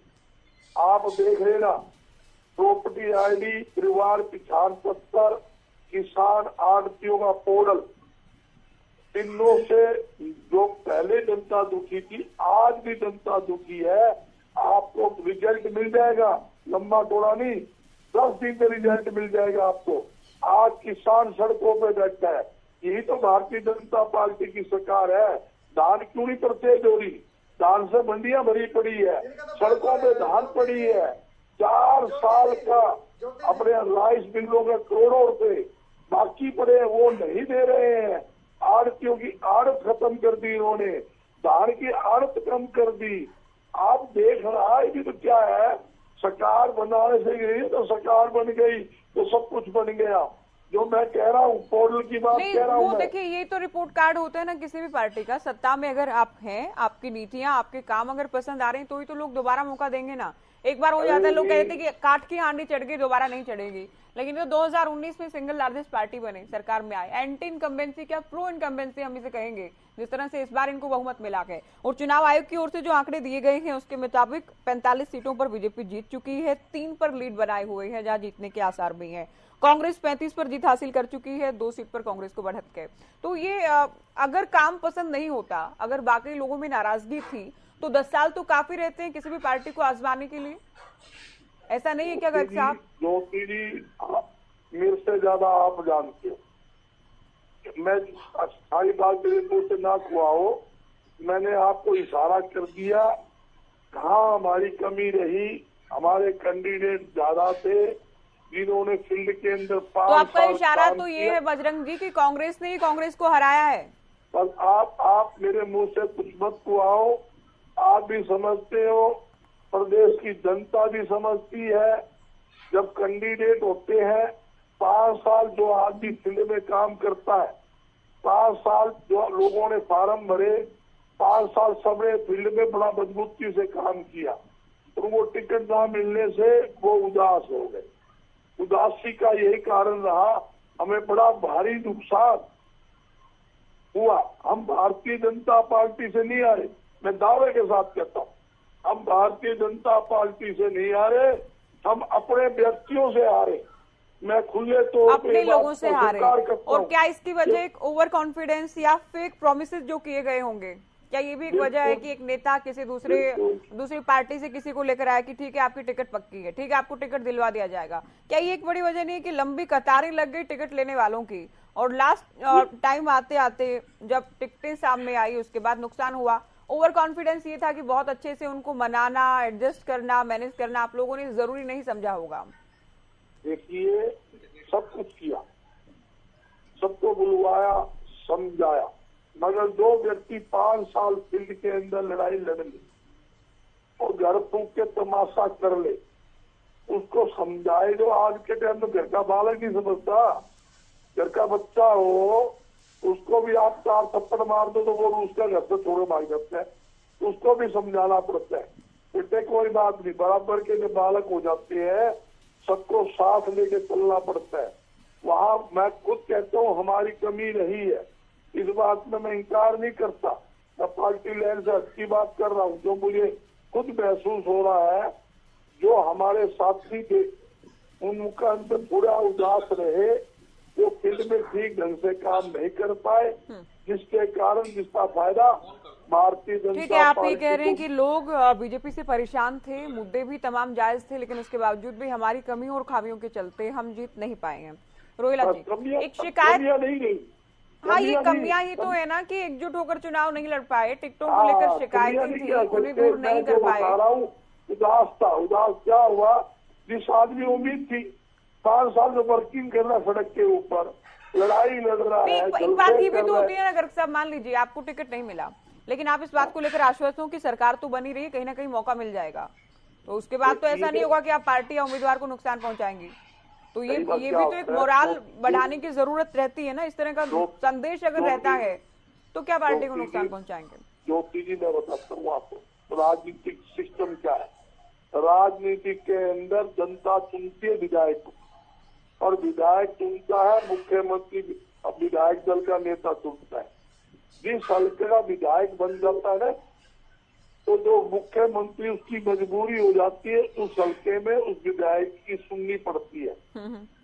S4: आप देख लेना, प्रॉपर्टी आईडी, परिवार पहचान पत्र, किसान आड़तियों का पोर्टल, तीनों से जो पहले जनता दुखी थी आज भी जनता दुखी है। आपको रिजल्ट मिल जाएगा, लंबा टोला नहीं, 10 दिन में रिजल्ट मिल जाएगा आपको। आज किसान सड़कों पे बैठा है, यही तो भारतीय जनता पार्टी की सरकार है। धान क्यों नहीं परचेज हो रही? धान से मंडियां भरी पड़ी है, सड़कों पे धान पड़ी है। 4 साल का अपने राइस मिलों का करोड़ों रुपए बाकी पड़े हैं, वो नहीं दे रहे हैं। आड़तियों की आड़त खत्म कर दी इन्होंने, धान की आड़त कम कर दी। आप देख रहा है कि तो क्या है, सरकार बनाने से गई तो सरकार बन गई तो सब कुछ बन गया। जो मैं कह रहा हूँ पोर्टल की बात कह रहा हूँ।
S1: देखिए ये तो रिपोर्ट कार्ड होता है ना किसी भी पार्टी का। सत्ता में अगर आप हैं, आपकी नीतियां, आपके काम अगर पसंद आ रहे हैं तो ही तो लोग दोबारा मौका देंगे ना। एक बार हो जाता है, लोग कहते हैं कि काट की हांडी चढ़ गई, दोबारा नहीं चढ़ेगी। लेकिन जो 2019 में सिंगल लार्जेस्ट पार्टी बने, सरकार में आए, एंटी इनकम्बेंसी क्या प्रो इनकम्बेंसी हम इसे कहेंगे, जिस तरह से इस बार इनको बहुमत मिला है। और चुनाव आयोग की ओर से जो आंकड़े दिए गए हैं उसके मुताबिक 45 सीटों पर बीजेपी जीत चुकी है, 3 पर लीड बनाए हुए है जहां जीतने के आसार भी हैं। कांग्रेस 35 पर जीत हासिल कर चुकी है, 2 सीट पर कांग्रेस को बढ़त के। तो ये अगर काम पसंद नहीं होता, अगर बाकी लोगों में नाराजगी थी, तो 10 साल तो काफी रहते हैं किसी भी पार्टी को आजमाने के लिए। ऐसा नहीं है क्या गर्ग साहब?
S4: ज्योति जी, मेरे से ज्यादा आप जानते हो, मैं सारी बात मेरे मुंह से ना खुआओ। मैंने आपको इशारा कर दिया कहाँ हमारी कमी रही। हमारे कैंडिडेट ज्यादा थे जिन्होंने फील्ड के अंदर 5
S1: तो आपका इशारा तो ये है बजरंग जी कि कांग्रेस ने ही कांग्रेस को हराया है।
S4: बस आप मेरे मुंह से कुछ मत खुआओ। आप भी समझते हो, प्रदेश की जनता भी समझती है। जब कैंडिडेट होते हैं 5 साल जो आदमी फील्ड में काम करता है, 5 साल जो लोगों ने फार्म भरे, 5 साल सबने फील्ड में बड़ा मजबूती से काम किया, और वो टिकट ना मिलने से वो उदास हो गए। उदासी का यही कारण रहा, हमें बड़ा भारी नुकसान हुआ। हम भारतीय जनता पार्टी से नहीं आ रहे, मैं दावे के साथ कहता हूँ, हम भारतीय जनता पार्टी से नहीं आ रहे, हम अपने व्यक्तियों से आ रहे। मैं खुले तो
S1: अपने लोगों से हारे। और क्या इसकी वजह एक ओवर कॉन्फिडेंस या फेक प्रोमिसेस जो किए गए होंगे, क्या ये भी एक वजह है कि एक नेता किसी दूसरी पार्टी से किसी को लेकर आया कि ठीक है आपकी टिकट पक्की है, ठीक है आपको टिकट दिलवा दिया जाएगा? क्या ये एक बड़ी वजह नहीं है कि लंबी कतारें लग गई टिकट लेने वालों की, और लास्ट टाइम आते आते जब टिकटें सामने आई उसके बाद नुकसान हुआ? ओवर कॉन्फिडेंस ये था कि बहुत अच्छे से उनको मनाना, एडजस्ट करना, मैनेज करना आप लोगों ने जरूरी नहीं समझा होगा।
S4: देखिए, सब कुछ किया, सबको बुलवाया, समझाया, मगर जो व्यक्ति 5 साल फील्ड के अंदर लड़ाई लड़ ले और घर फूक के तमाशा कर ले, उसको समझाए। जो आज के टाइम में घर का बालक नहीं समझता, घर का बच्चा हो उसको भी आप 4 थप्पड़ मार दो तो वो उसका घर से थोड़े मार जाता है, उसको भी समझाना पड़ता है। बेटे कोई बात नहीं, बराबर के जो बालक हो जाते हैं सबको साथ लेके चलना पड़ता है। वहाँ मैं खुद कहता हूँ हमारी कमी रही है, इस बात में मैं इंकार नहीं करता। मैं पार्टी लाइन से अच्छी बात कर रहा हूँ, जो मुझे खुद महसूस हो रहा है। जो हमारे साथी थे उनका अंदर थोड़ा उदास रहे, वो फील्ड में ठीक ढंग से काम नहीं कर पाए, जिसके कारण जिसका फायदा भारतीय जनता
S1: ठीक है, आप ये
S4: पार्टी
S1: कह रहे हैं
S4: को-
S1: कि लोग बीजेपी से परेशान थे, मुद्दे भी तमाम जायज थे, लेकिन उसके बावजूद भी हमारी कमियों और खामियों के चलते हम जीत नहीं पाए हैं। रोहिला जी, एक शिकायत,
S4: कमियां नहीं गई।
S1: हाँ ये
S4: कमियां
S1: कमियां
S4: नहीं-
S1: ही तो है ना कि एकजुट होकर चुनाव नहीं लड़ पाए, टिकटों को
S4: हाँ,
S1: लेकर शिकायतें
S4: कमियां नहीं
S1: थी,
S4: कह
S1: उन्हें
S4: सकते।
S1: दूर नहीं
S4: मैं
S1: कर
S4: जो
S1: पाए।
S4: बता रहा हूँ, उदास था। उदास क्या हुआ, जिस आदमी उम्मीद थी 5 साल में वर्किंग करना सड़क के ऊपर, लड़ाई लड़ रहा
S1: नहीं,
S4: है,
S1: एक बात ये भी
S4: कर
S1: तो
S4: रहा
S1: होती है ना गर्ग साहब, मान लीजिए आपको टिकट नहीं मिला, लेकिन आप इस बात को लेकर आश्वस्त हो कि सरकार तो बनी रही है, कहीं ना कहीं मौका मिल जाएगा, तो उसके बाद तो ऐसा नहीं होगा कि आप पार्टी या उम्मीदवार को नुकसान पहुंचाएंगी। तो ये
S4: सही बात
S1: भी
S4: क्या
S1: तो एक
S4: होता है,
S1: मोराल
S4: तो-
S1: बढ़ाने की जरूरत रहती है ना, इस तरह का संदेश अगर रहता है तो क्या पार्टी को नुकसान पहुंचाएंगे?
S4: ज्योति जी मैं बताता हूँ आपको, राजनीतिक सिस्टम क्या है। राजनीति के अंदर जनता चुनती है विधायक को, और विधायक चुनता है मुख्यमंत्री, अब विधायक दल का नेता चुनता है। जिस हल्के का विधायक बन जाता है ना, तो जो मुख्यमंत्री उसकी मजबूरी हो जाती है उस हल्के में उस विधायक की सुननी पड़ती है।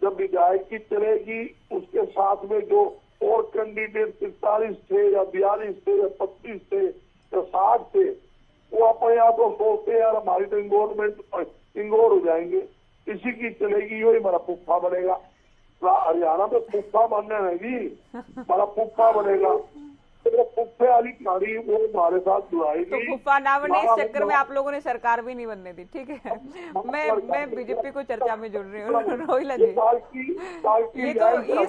S4: जब विधायक की चलेगी, उसके साथ में जो और कैंडिडेट 43 थे या 42 थे या 25 थे या 60 थे, वो अपने आप को सोचते हैं यार हमारी तो इंगोर हो जाएंगे, इसी की चलेगी, वही हमारा पुप्पा बनेगा। हरियाणा में पुप्पा बनने नहीं जी, हमारा पुप्पा बनेगा। तो पुप्पे वाली कहानी वो हमारे साथ
S1: तो
S4: जुड़ाएगी।
S1: फूफा ना बने, इस चक्कर में आप लोगों ने सरकार भी नहीं बनने दी। ठीक है, मैं बीजेपी को चर्चा में जुड़ रही हूँ। रोहिला जी, ये तो ये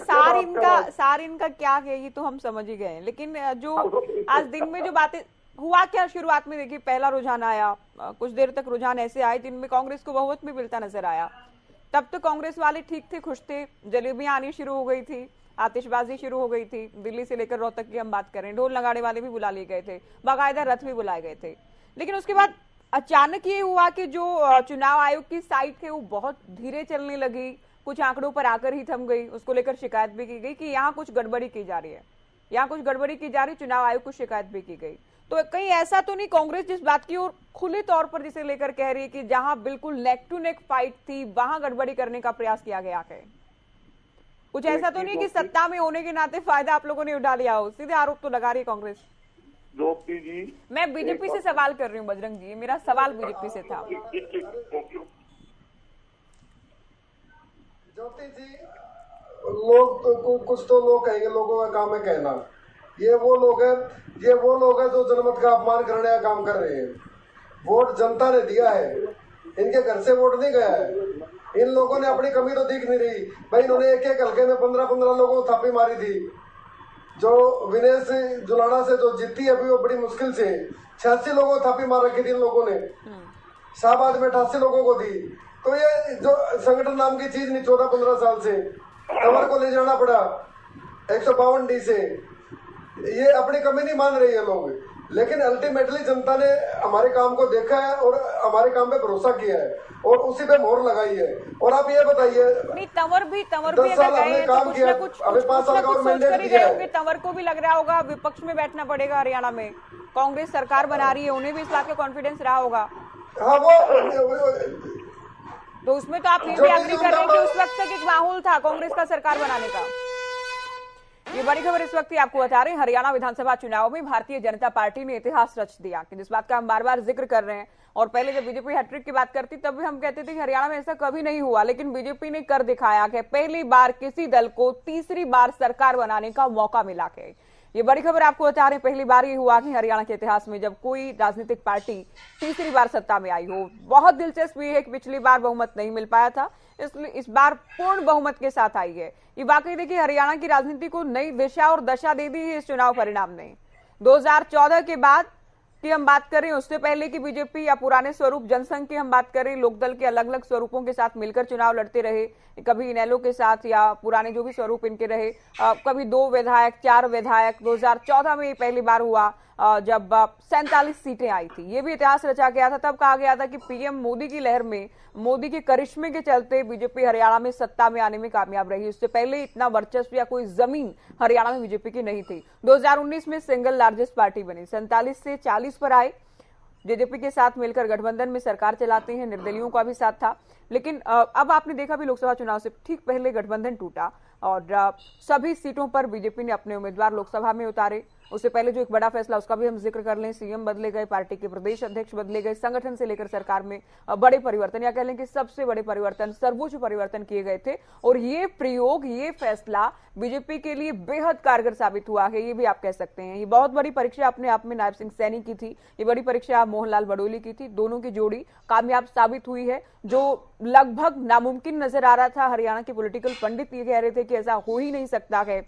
S1: सार इनका क्या है ये तो हम समझ ही गए हैं, लेकिन जो आज दिन में जो बातें हुआ क्या, शुरुआत में देखिए पहला रुझान आया, कुछ देर तक रुझान ऐसे आए जिनमें कांग्रेस को बहुमत भी मिलता नजर आया। तब तो कांग्रेस वाले ठीक थे, खुश थे, जलेबियां आनी शुरू हो गई थी, आतिशबाजी शुरू हो गई थी, दिल्ली से लेकर रोहतक की हम बात करें, ढोल नगाड़े वाले भी बुला लिए गए थे, बाकायदा रथ भी बुलाए गए थे। लेकिन उसके बाद अचानक ये हुआ कि जो चुनाव आयोग की साइट थी वो बहुत धीरे चलने लगी, कुछ आंकड़ों पर आकर ही थम गई। उसको लेकर शिकायत भी की गई कि यहाँ कुछ गड़बड़ी की जा रही है, यहाँ कुछ गड़बड़ी की जा रही, चुनाव आयोग को शिकायत भी की गई। तो कहीं ऐसा तो नहीं कांग्रेस जिस बात की ओर खुले तौर पर जिसे लेकर कह रही है कि जहां बिल्कुल नेक टू नेक फाइट थी वहां गड़बड़ी करने का प्रयास किया गया है? कुछ ऐसा तो नहीं कि सत्ता में होने के नाते फायदा आप लोगों ने उठा लिया हो? सीधे आरोप तो लगा रही है कांग्रेस।
S4: ज्योति जी,
S1: मैं बीजेपी से सवाल कर रही हूँ बजरंग जी, मेरा सवाल बीजेपी से था।
S5: ज्योति जी, लोग तो कुछ तो लोग कहेंगे, लोगों का काम है कहना, ये वो लोग हैं जो जनमत का अपमान करने का काम कर रहे हैं। वोट जनता ने दिया है, इनके घर से वोट नहीं गया है। इन लोगों ने अपनी कमी तो दिख नहीं रही भाई, इन्होंने एक एक हल्के में 15-15 लोगों को थापी मारी थी। जो विनय से जुलाना से जो जीती अभी वो बड़ी मुश्किल से 86 लोगों को थापी मार रखी थी इन लोगों ने, शाहबाद में 88 लोगों को दी। तो ये जो संगठन नाम की चीज नहीं, 14-15 साल से कमर को ले जाना पड़ा 152 डी से, ये अपनी कमी नहीं मान रही है लोग। लेकिन अल्टीमेटली जनता ने हमारे काम को देखा है और हमारे काम पे भरोसा किया है और उसी पे मोहर लगाई है। और आप ये बताइए,
S1: नहीं तंवर भी
S5: 10
S1: अगर
S5: साल
S1: गए
S5: हमने
S1: हैं तो
S5: काम
S1: कुछ
S5: किया,
S1: ना कुछ
S5: अभी 5 साल का और
S1: सोच
S5: मैंडेट
S1: कर ही
S5: दिया
S1: गए
S5: है।
S1: होंगे। तंवर को भी लग रहा होगा विपक्ष में बैठना पड़ेगा हरियाणा में, कांग्रेस सरकार बना रही है, उन्हें भी इस बात का कॉन्फिडेंस रहा होगा।
S5: हाँ वो
S1: तो उसमें तो आप ये भी एग्री कर रहे हैं कि उस वक्त तक एक माहौल था कांग्रेस का सरकार बनाने का। ये बड़ी खबर इस वक्त ही आपको बता रहे हैं, हरियाणा विधानसभा चुनाव में भारतीय जनता पार्टी ने इतिहास रच दिया, कि जिस बात का हम बार बार जिक्र कर रहे हैं। और पहले जब बीजेपी हैट्रिक की बात करती तब भी हम कहते थे कि हरियाणा में ऐसा कभी नहीं हुआ, लेकिन बीजेपी ने कर दिखाया कि पहली बार किसी दल को तीसरी बार सरकार बनाने का मौका मिला है। ये बड़ी खबर आपको बता रहे हैं, पहली बार ये हुआ कि हरियाणा के इतिहास में जब कोई राजनीतिक पार्टी तीसरी बार सत्ता में आई हो। बहुत दिलचस्प ये है कि पिछली बार बहुमत नहीं मिल पाया था, इसलिए इस बार पूर्ण बहुमत के साथ आई है। ये वाकई देखिए हरियाणा की राजनीति को नई दिशा और दशा दे दी है इस चुनाव परिणाम ने। 2014 के बाद की हम बात करें, उससे पहले की बीजेपी या पुराने स्वरूप जनसंघ की हम बात करें, लोकदल के अलग अलग स्वरूपों के साथ मिलकर चुनाव लड़ते रहे, कभी इनेलो के साथ या पुराने जो भी स्वरूप इनके रहे, कभी 2 विधायक 4 विधायक। 2014 में पहली बार हुआ जब 47 सीटें आई थी। ये भी इतिहास रचा गया था। तब कहा गया था कि पीएम मोदी की लहर में, मोदी के करिश्मे के चलते बीजेपी हरियाणा में सत्ता में आने में कामयाब रही। उससे पहले इतना वर्चस्व या कोई जमीन हरियाणा में बीजेपी की नहीं थी। 2019 में सिंगल लार्जेस्ट पार्टी बनी, 47 से 40 पर आए। जेजेपी के साथ मिलकर गठबंधन में सरकार चलाते हैं, निर्दलियों का भी साथ था। लेकिन अब आपने देखा भी लोकसभा चुनाव से ठीक पहले गठबंधन टूटा और सभी सीटों पर बीजेपी ने अपने उम्मीदवार लोकसभा में उतारे। उससे पहले जो एक बड़ा फैसला, उसका भी हम जिक्र कर लें, सीएम बदले गए, पार्टी के प्रदेश अध्यक्ष बदले गए, संगठन से लेकर सरकार में बड़े परिवर्तन, या कह लें कि सबसे बड़े परिवर्तन, सर्वोच्च परिवर्तन किए गए थे। और ये प्रयोग, ये फैसला बीजेपी के लिए बेहद कारगर साबित हुआ है, ये भी आप कह सकते हैं। ये बहुत बड़ी परीक्षा अपने आप में नायब सिंह सैनी की थी, ये बड़ी परीक्षा मोहनलाल बडोली की थी। दोनों की जोड़ी कामयाब साबित हुई है, जो लगभग नामुमकिन नजर आ रहा था। हरियाणा के पॉलिटिकल पंडित ये कह रहे थे कि ऐसा हो ही नहीं सकता है,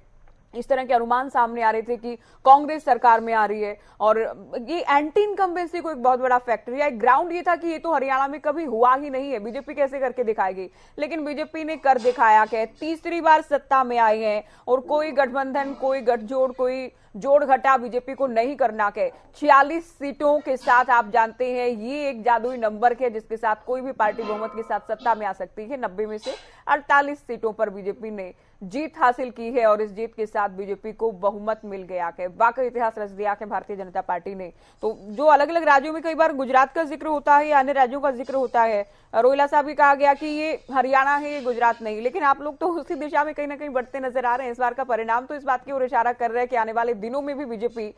S1: इस तरह के अनुमान सामने आ रहे थे कि कांग्रेस सरकार में आ रही है। और ये एंटी इनकम्बेंसी को एक बहुत बड़ा फैक्टर या एक ग्राउंड ये था कि ये तो हरियाणा में कभी हुआ ही नहीं है, बीजेपी कैसे करके दिखाएगी। लेकिन बीजेपी ने कर दिखाया कि तीसरी बार सत्ता में आए हैं और कोई गठबंधन, कोई गठजोड़, कोई जोड़ घटा बीजेपी को नहीं करना के 46 सीटों के साथ आप जानते हैं ये एक जादुई नंबर है जिसके साथ कोई भी पार्टी बहुमत के साथ सत्ता में आ सकती है। 90 में से 48 सीटों पर बीजेपी ने जीत हासिल की है और इस जीत के साथ बीजेपी को बहुमत मिल गया है। वाकई इतिहास रच दिया है भारतीय जनता पार्टी ने। तो जो अलग अलग राज्यों में कई बार गुजरात का जिक्र होता है या अन्य राज्यों का जिक्र होता है, रोहिला साहब भी कहा गया कि ये हरियाणा है, ये गुजरात नहीं, लेकिन आप लोग तो उसी दिशा में कहीं ना कहीं बढ़ते नजर आ रहे हैं। इस बार का परिणाम तो इस बात की ओर इशारा कर रहे हैं कि आने वाले दिनों में भी बीजेपी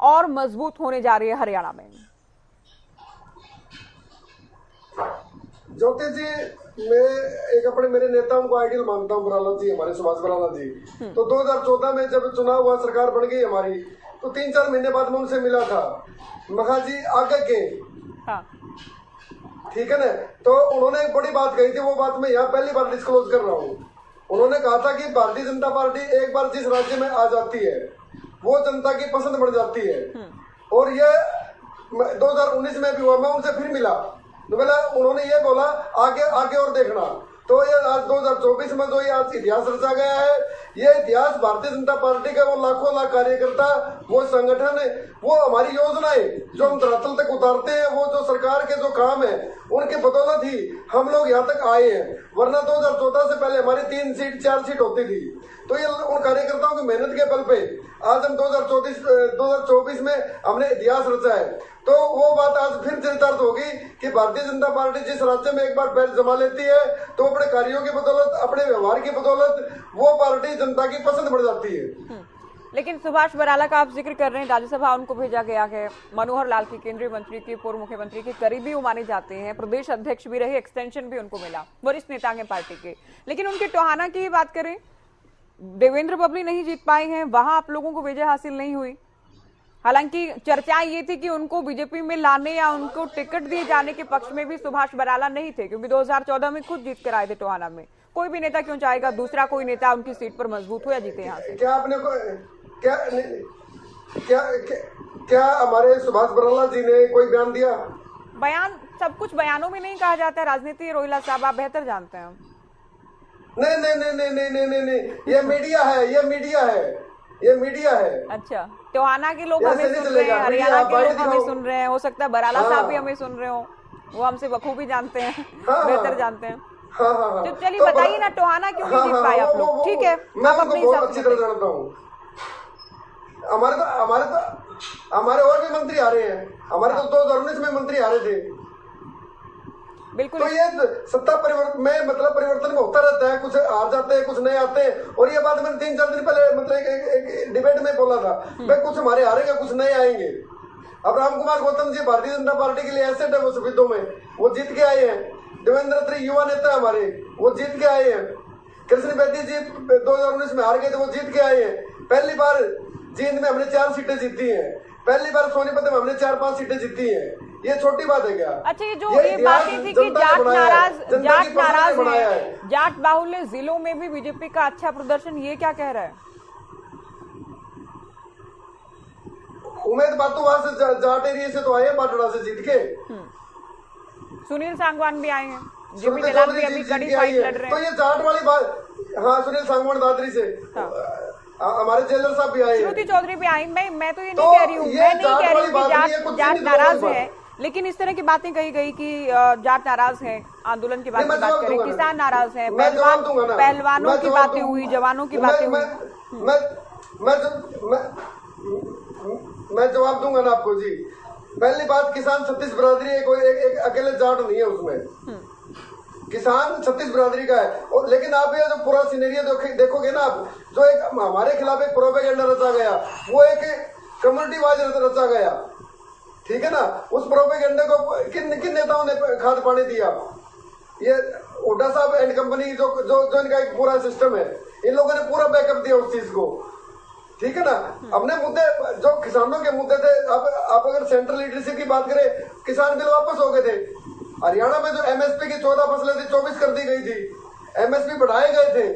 S1: और मजबूत होने जा रही है हरियाणा में।
S5: ज्योति जी, मैं एक अपने मेरे नेताओं को आइडियल मानता हूँ, बराला जी, हमारे सुभाष बराला जी। तो 2014 में जब चुनाव हुआ, सरकार बन गई हमारी, तो 3-4 महीने बाद मैं उनसे मिला था। मखा जी आगे के,
S1: हाँ।
S5: ठीक है ना। तो उन्होंने एक बड़ी बात कही थी, वो बात मैं यहाँ पहली बार डिस्क्लोज कर रहा हूँ। उन्होंने कहा था कि भारतीय जनता पार्टी एक बार जिस राज्य में आ जाती है वो जनता की पसंद बढ़ जाती है। और ये 2019 में भी हुआ, मैं उनसे फिर मिला तो बोला, उन्होंने ये बोला आगे आगे और देखना। तो ये आज 2024 में जो ये आज इतिहास रचा गया है, ये इतिहास भारतीय जनता पार्टी का, वो लाखों लाख कार्यकर्ता, वो संगठन, वो हमारी योजनाएं जो हम धरातल तक उतारते हैं, वो जो सरकार के जो काम है उनके बदौलत ही हम लोग यहाँ तक आए हैं। वरना 2014 से पहले हमारी 3 सीट 4 सीट होती थी। तो ये उन कार्यकर्ताओं की मेहनत के बल पे आज हम 2024 में हमने इतिहास रचा है। तो वो बात आज फिर चरितार्थ होगी कि भारतीय जनता पार्टी जिस राज्य में एक बार पैर जमा लेती है तो अपने कार्यों की बदौलत, अपने व्यवहार की बदौलत वो पार्टी जनता की पसंद बढ़ जाती है।
S1: लेकिन सुभाष बराला का आप जिक्र कर रहे हैं, राज्यसभा उनको भेजा गया है। मनोहर लाल की, केंद्रीय मंत्री की, पूर्व मुख्यमंत्री के करीबी वो माने जाते हैं, प्रदेश अध्यक्ष भी रहे, एक्सटेंशन भी उनको मिला, वरिष्ठ नेता है पार्टी के। लेकिन उनके टोहाना की बात करें, देवेंद्र बबली नहीं जीत पाए हैं, वहां आप लोगों को विजय हासिल नहीं हुई। हालांकि चर्चाएं ये थी कि उनको बीजेपी में लाने या उनको टिकट दिए जाने के पक्ष में भी सुभाष बराला नहीं थे, क्योंकि 2014 में खुद जीत कर आए थे टोहाना में। कोई भी नेता क्यों चाहेगा दूसरा कोई नेता उनकी सीट पर मजबूत हो या जीते यहाँ से।
S5: क्या आपने क्या क्या क्या हमारे सुभाष बराला जी ने कोई बयान दिया?
S1: बयान सब कुछ बयानों में नहीं कहा जाता है, राजनीति रोहिला साहब आप बेहतर जानते हैं।
S5: नहीं नहीं नहीं नहीं नहीं नहीं नहीं नहीं, ये मीडिया है, ये मीडिया है, ये मीडिया है।
S1: अच्छा, टोहाना के लोग हमें सुन रहे हैं, हरियाणा के लोग हमें सुन रहे हैं, हो सकता है बराला साहब भी हमें सुन रहे हो, वो हमसे बखूबी जानते हैं, बेहतर जानते हैं। तो चलिए बताइए ना, टोहाना क्यों नहीं जीत पाए आप लोग? ठीक है,
S5: मैं बहुत अच्छी तरह जानता हूँ। हमारे और भी मंत्री आ रहे हैं, हमारे तो 2019 में मंत्री आ रहे थे।
S1: बिल्कुल।
S5: तो ये सत्ता परिवर्तन में मतलब परिवर्तन में होता रहता है, कुछ आ जाते हैं, कुछ नहीं आते हैं। और ये बात मैंने 3-4 दिन पहले मतलब एक डिबेट में बोला था, भाई कुछ हमारे आ रहेंगे, कुछ नहीं आएंगे। अब राम कुमार गौतम जी भारतीय जनता पार्टी के लिए एसेट है, वो सुविधों में वो जीत के आए हैं। देवेंद्र त्रि युवा नेता हमारे, वो जीत के आए हैं। कृष्ण बेदी जी 2019 में हार गए थे, वो जीत के आए हैं। पहली बार जींद में हमने 4 सीटें जीती हैं, पहली बार सोनीपत में हमने 4-5 सीटें जीती हैं। ये छोटी बात है क्या?
S1: अच्छा, ये जो ये बातें थी कि जाट बाहुल्य जिलों में भी बीजेपी का अच्छा प्रदर्शन, ये क्या कह रहा है?
S5: उमेद बातू वहां से जाट एरिया से तो आए हैं, बाटड़ा से जीत के।
S1: सुनील सांगवान भी आए हैं, जेपी दलाल भी अभी कड़ी फाइट लड़ रहे हैं।
S5: तो ये जाट वाली बात, हाँ, सुनील सांगवान दादरी से हमारे जेलर साहब भी आए,
S1: श्रुति चौधरी भी आई। मैं तो ये नहीं कह रही हूँ, मैं नहीं कह रही हूँ कि जाट नाराज है, लेकिन इस तरह की बातें कही गई कि जाट नाराज है, आंदोलन की बात करें, किसान नाराज है, पहलवानों की बातें हुई, जवानों की बातें हुई।
S5: मैं जवाब दूंगा ना आपको जी। पहली बात, किसान 36 बिरादरी है, कोई एक अकेले जाट नहीं है उसमें, किसान 36 बिरादरी का है। और लेकिन आप ये जो पूरा सिनेरियो देखोगे ना आप, जो एक हमारे खिलाफ एक प्रोपेगेंडा रचा गया, वो एक कम्युनिटी वाइज रचा गया, ठीक है ना। उस प्रोपेगेंडा को किन नेताओं ने खाद पानी दिया? ये हुड्डा साहब एंड कंपनी, जो इनका एक पूरा सिस्टम है, इन लोगों ने पूरा बैकअप दिया उस चीज को, ठीक है ना। अपने मुद्दे जो किसानों के मुद्दे थे, आप अगर सेंट्रल लीडरशिप की बात करें, किसान बिल वापस हो गए थे। हरियाणा में जो एमएसपी की 14 फसलें थी 24 कर दी गई थी, एमएसपी बढ़ाए गए थे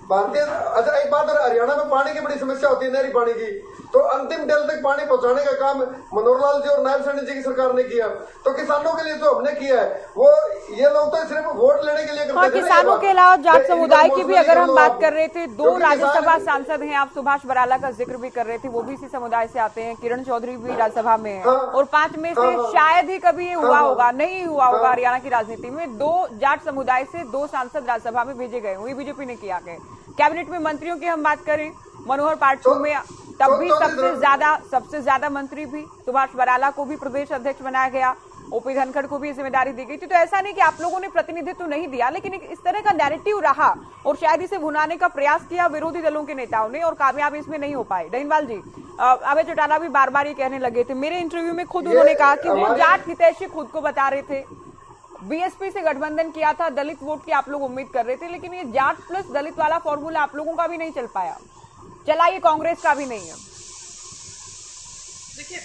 S5: भारतीय। अच्छा, एक बात, और हरियाणा में पानी की बड़ी समस्या होती है, नहरी पानी की, तो अंतिम डेल तक पानी पहुंचाने का काम मनोहर लाल जी और नायब सैनी जी की सरकार ने किया। तो किसानों के लिए जो हमने किया है, वो ये लोग तो सिर्फ वोट लेने के लिए करते थे।
S1: किसानों के अलावा जाट समुदाय की भी अगर हम बात कर रहे थे, 2 राज्यसभा सांसद हैं, आप सुभाष बराला का जिक्र भी कर रहे थे, वो भी इसी समुदाय से आते हैं, किरण चौधरी भी राज्यसभा में है, और 5 में से शायद ही कभी ये हुआ होगा, नहीं हुआ होगा हरियाणा की राजनीति में, 2 जाट समुदाय से 2 सांसद राज्यसभा में भेजे गए, वही बीजेपी ने किया गए। कैबिनेट में मंत्रियों की हम बात करें, मनोहर पार्टी में तब भी सबसे ज्यादा मंत्री भी सुभाष बराला को भी प्रदेश अध्यक्ष बनाया गया, ओपी धनखड़ को भी जिम्मेदारी दी गई थी। तो ऐसा नहीं कि आप लोगों ने प्रतिनिधित्व नहीं दिया, लेकिन इस तरह का नैरेटिव रहा और शायद इसे भुनाने का प्रयास किया विरोधी दलों के नेताओं ने, और कामयाब इसमें नहीं हो पाए। दहीनवाल जी, अभय चौटाला भी बार बार ये कहने लगे थे, मेरे इंटरव्यू में खुद उन्होंने कहा कि वो जाट हितैषी खुद को बता रहे थे, बीएसपी से गठबंधन किया था, दलित वोट की आप लोग उम्मीद कर रहे थे, लेकिन ये जाट प्लस दलित वाला फॉर्मूला आप लोगों का भी नहीं चल पाया, चला ये कांग्रेस का भी नहीं है।
S3: देखिए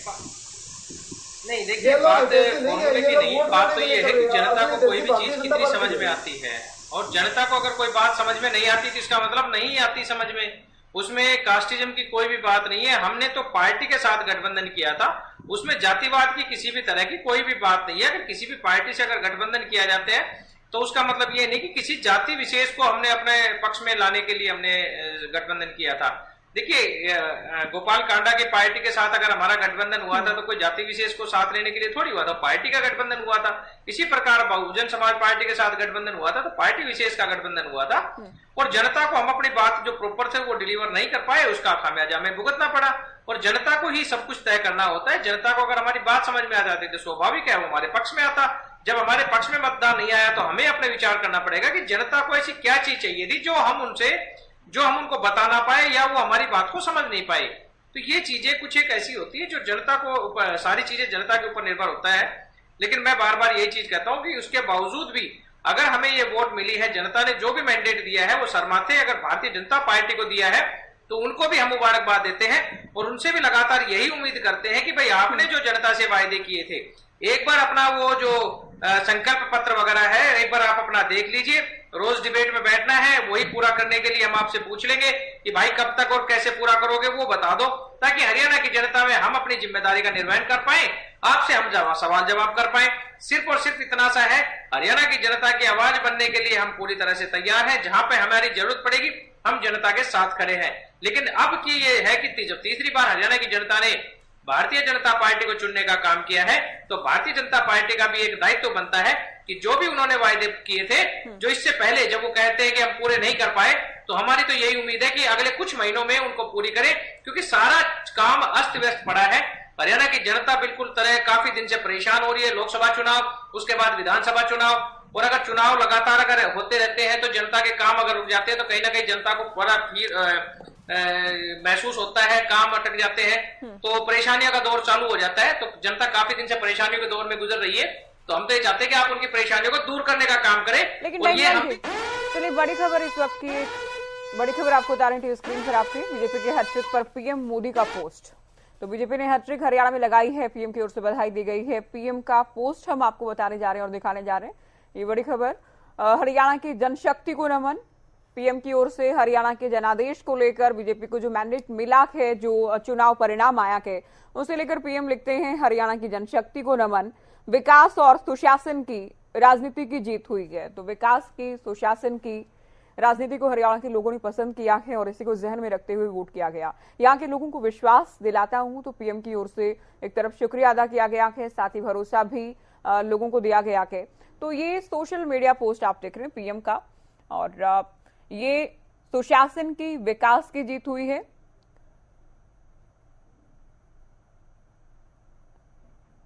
S3: बात फॉर्मूले की नहीं, बात तो ये है कि जनता को कोई भी चीज कितनी समझ में आती है, और जनता को अगर कोई बात समझ में नहीं आती तो इसका मतलब नहीं आती समझ में, उसमें कास्टिज्म की कोई भी बात नहीं है। हमने तो पार्टी के साथ गठबंधन किया था, उसमें जातिवाद की किसी भी तरह की कोई भी बात नहीं है। अगर किसी भी पार्टी से अगर गठबंधन किया जाते हैं तो उसका मतलब ये नहीं कि किसी जाति विशेष को हमने अपने पक्ष में लाने के लिए हमने गठबंधन किया था। देखिए, गोपाल कांडा की पार्टी के साथ अगर हमारा गठबंधन हुआ था तो कोई जाति विशेष को साथ लेने के लिए थोड़ी हुआ था, पार्टी का गठबंधन हुआ था। इसी प्रकार बहुजन समाज पार्टी के साथ गठबंधन हुआ था तो पार्टी विशेष का गठबंधन हुआ था, और जनता को हम अपनी बात जो प्रॉपर थे वो डिलीवर नहीं कर पाए, उसका खामियाजा हमें भुगतना पड़ा। और जनता को ही सब कुछ तय करना होता है। जनता को अगर हमारी बात समझ में आ जाती तो स्वाभाविक है वो हमारे पक्ष में आता। जब हमारे पक्ष में मतदान नहीं आया तो हमें अपने विचार करना पड़ेगा कि जनता को ऐसी क्या चीज चाहिए थी जो हम उनको बता ना पाए या वो हमारी बात को समझ नहीं पाए। तो ये चीजें कुछ एक ऐसी होती है जो जनता को, सारी चीजें जनता के ऊपर निर्भर होता है। लेकिन मैं बार बार यही चीज कहता हूं कि उसके बावजूद भी अगर हमें ये वोट मिली है, जनता ने जो भी मैंडेट दिया है वो सरमाथे अगर भारतीय जनता पार्टी को दिया है तो उनको भी हम मुबारकबाद देते हैं और उनसे भी लगातार यही उम्मीद करते हैं कि भाई आपने जो जनता से वायदे किए थे, एक बार अपना वो जो संकल्प पत्र वगैरह है एक बार आप अपना देख लीजिए। रोज डिबेट में बैठना है, वही पूरा करने के लिए हम आपसे पूछ लेंगे कि भाई कब तक और कैसे पूरा करोगे वो बता दो, ताकि हरियाणा की जनता में हम अपनी जिम्मेदारी का निर्वहन कर पाए, आपसे हम सवाल जवाब कर पाए। सिर्फ और सिर्फ इतना सा है, हरियाणा की जनता की आवाज बनने के लिए हम पूरी तरह से तैयार हैं। जहां पे हमारी जरूरत पड़ेगी हम जनता के साथ खड़े हैं। लेकिन अब की ये है कि जब तीसरी बार हरियाणा की जनता ने भारतीय जनता पार्टी को चुनने का काम किया है तो भारतीय जनता पार्टी का भी एक दायित्व बनता है कि जो भी उन्होंने वायदे किए थे, जो इससे पहले जब वो कहते हैं कि हम पूरे नहीं कर पाए, तो हमारी तो यही उम्मीद है कि अगले कुछ महीनों में उनको पूरी करें, क्योंकि सारा काम अस्त व्यस्त पड़ा है। हरियाणा की जनता बिल्कुल काफी दिन से परेशान हो रही है। लोकसभा चुनाव, उसके बाद विधानसभा चुनाव, और अगर चुनाव लगातार अगर होते रहते हैं तो जनता के काम अगर रुक जाते हैं तो कहीं ना कहीं जनता को बड़ा महसूस होता है, काम अटक जाते हैं, तो परेशानियों का दौर चालू हो जाता है। तो जनता काफी दिन से परेशानियों के दौर में गुजर रही है, तो हम तो ये चाहते हैं कि आप उनकी परेशानियों को दूर करने का काम करें।
S1: लेकिन चलिए बड़ी खबर इस वक्त की, बड़ी खबर आपको बता रहे थे स्क्रीन पर आपकी। बीजेपी के हैट्रिक पर पीएम मोदी का पोस्ट। तो बीजेपी ने हैट्रिक हरियाणा में लगाई है, पीएम की ओर से बधाई दी गई है। पीएम का पोस्ट हम आपको बताने जा रहे हैं और दिखाने जा रहे हैं। ये बड़ी खबर, हरियाणा की जनशक्ति को नमन। पीएम की ओर से हरियाणा के जनादेश को लेकर बीजेपी को जो मैंडेट मिला है, जो चुनाव परिणाम आया है, उसे लेकर पीएम लिखते हैं, हरियाणा की जनशक्ति को नमन। विकास और सुशासन की राजनीति की जीत हुई है। तो विकास की, सुशासन की राजनीति को हरियाणा के लोगों ने पसंद किया है और इसी को जहन में रखते हुए वोट किया गया। यहाँ के लोगों को विश्वास दिलाता हूं, तो पीएम की ओर से एक तरफ शुक्रिया अदा किया गया है, साथ ही भरोसा भी लोगों को दिया गया है। तो ये सोशल मीडिया पोस्ट आप देख रहे हैं पीएम का, और ये सुशासन की, विकास की जीत हुई है।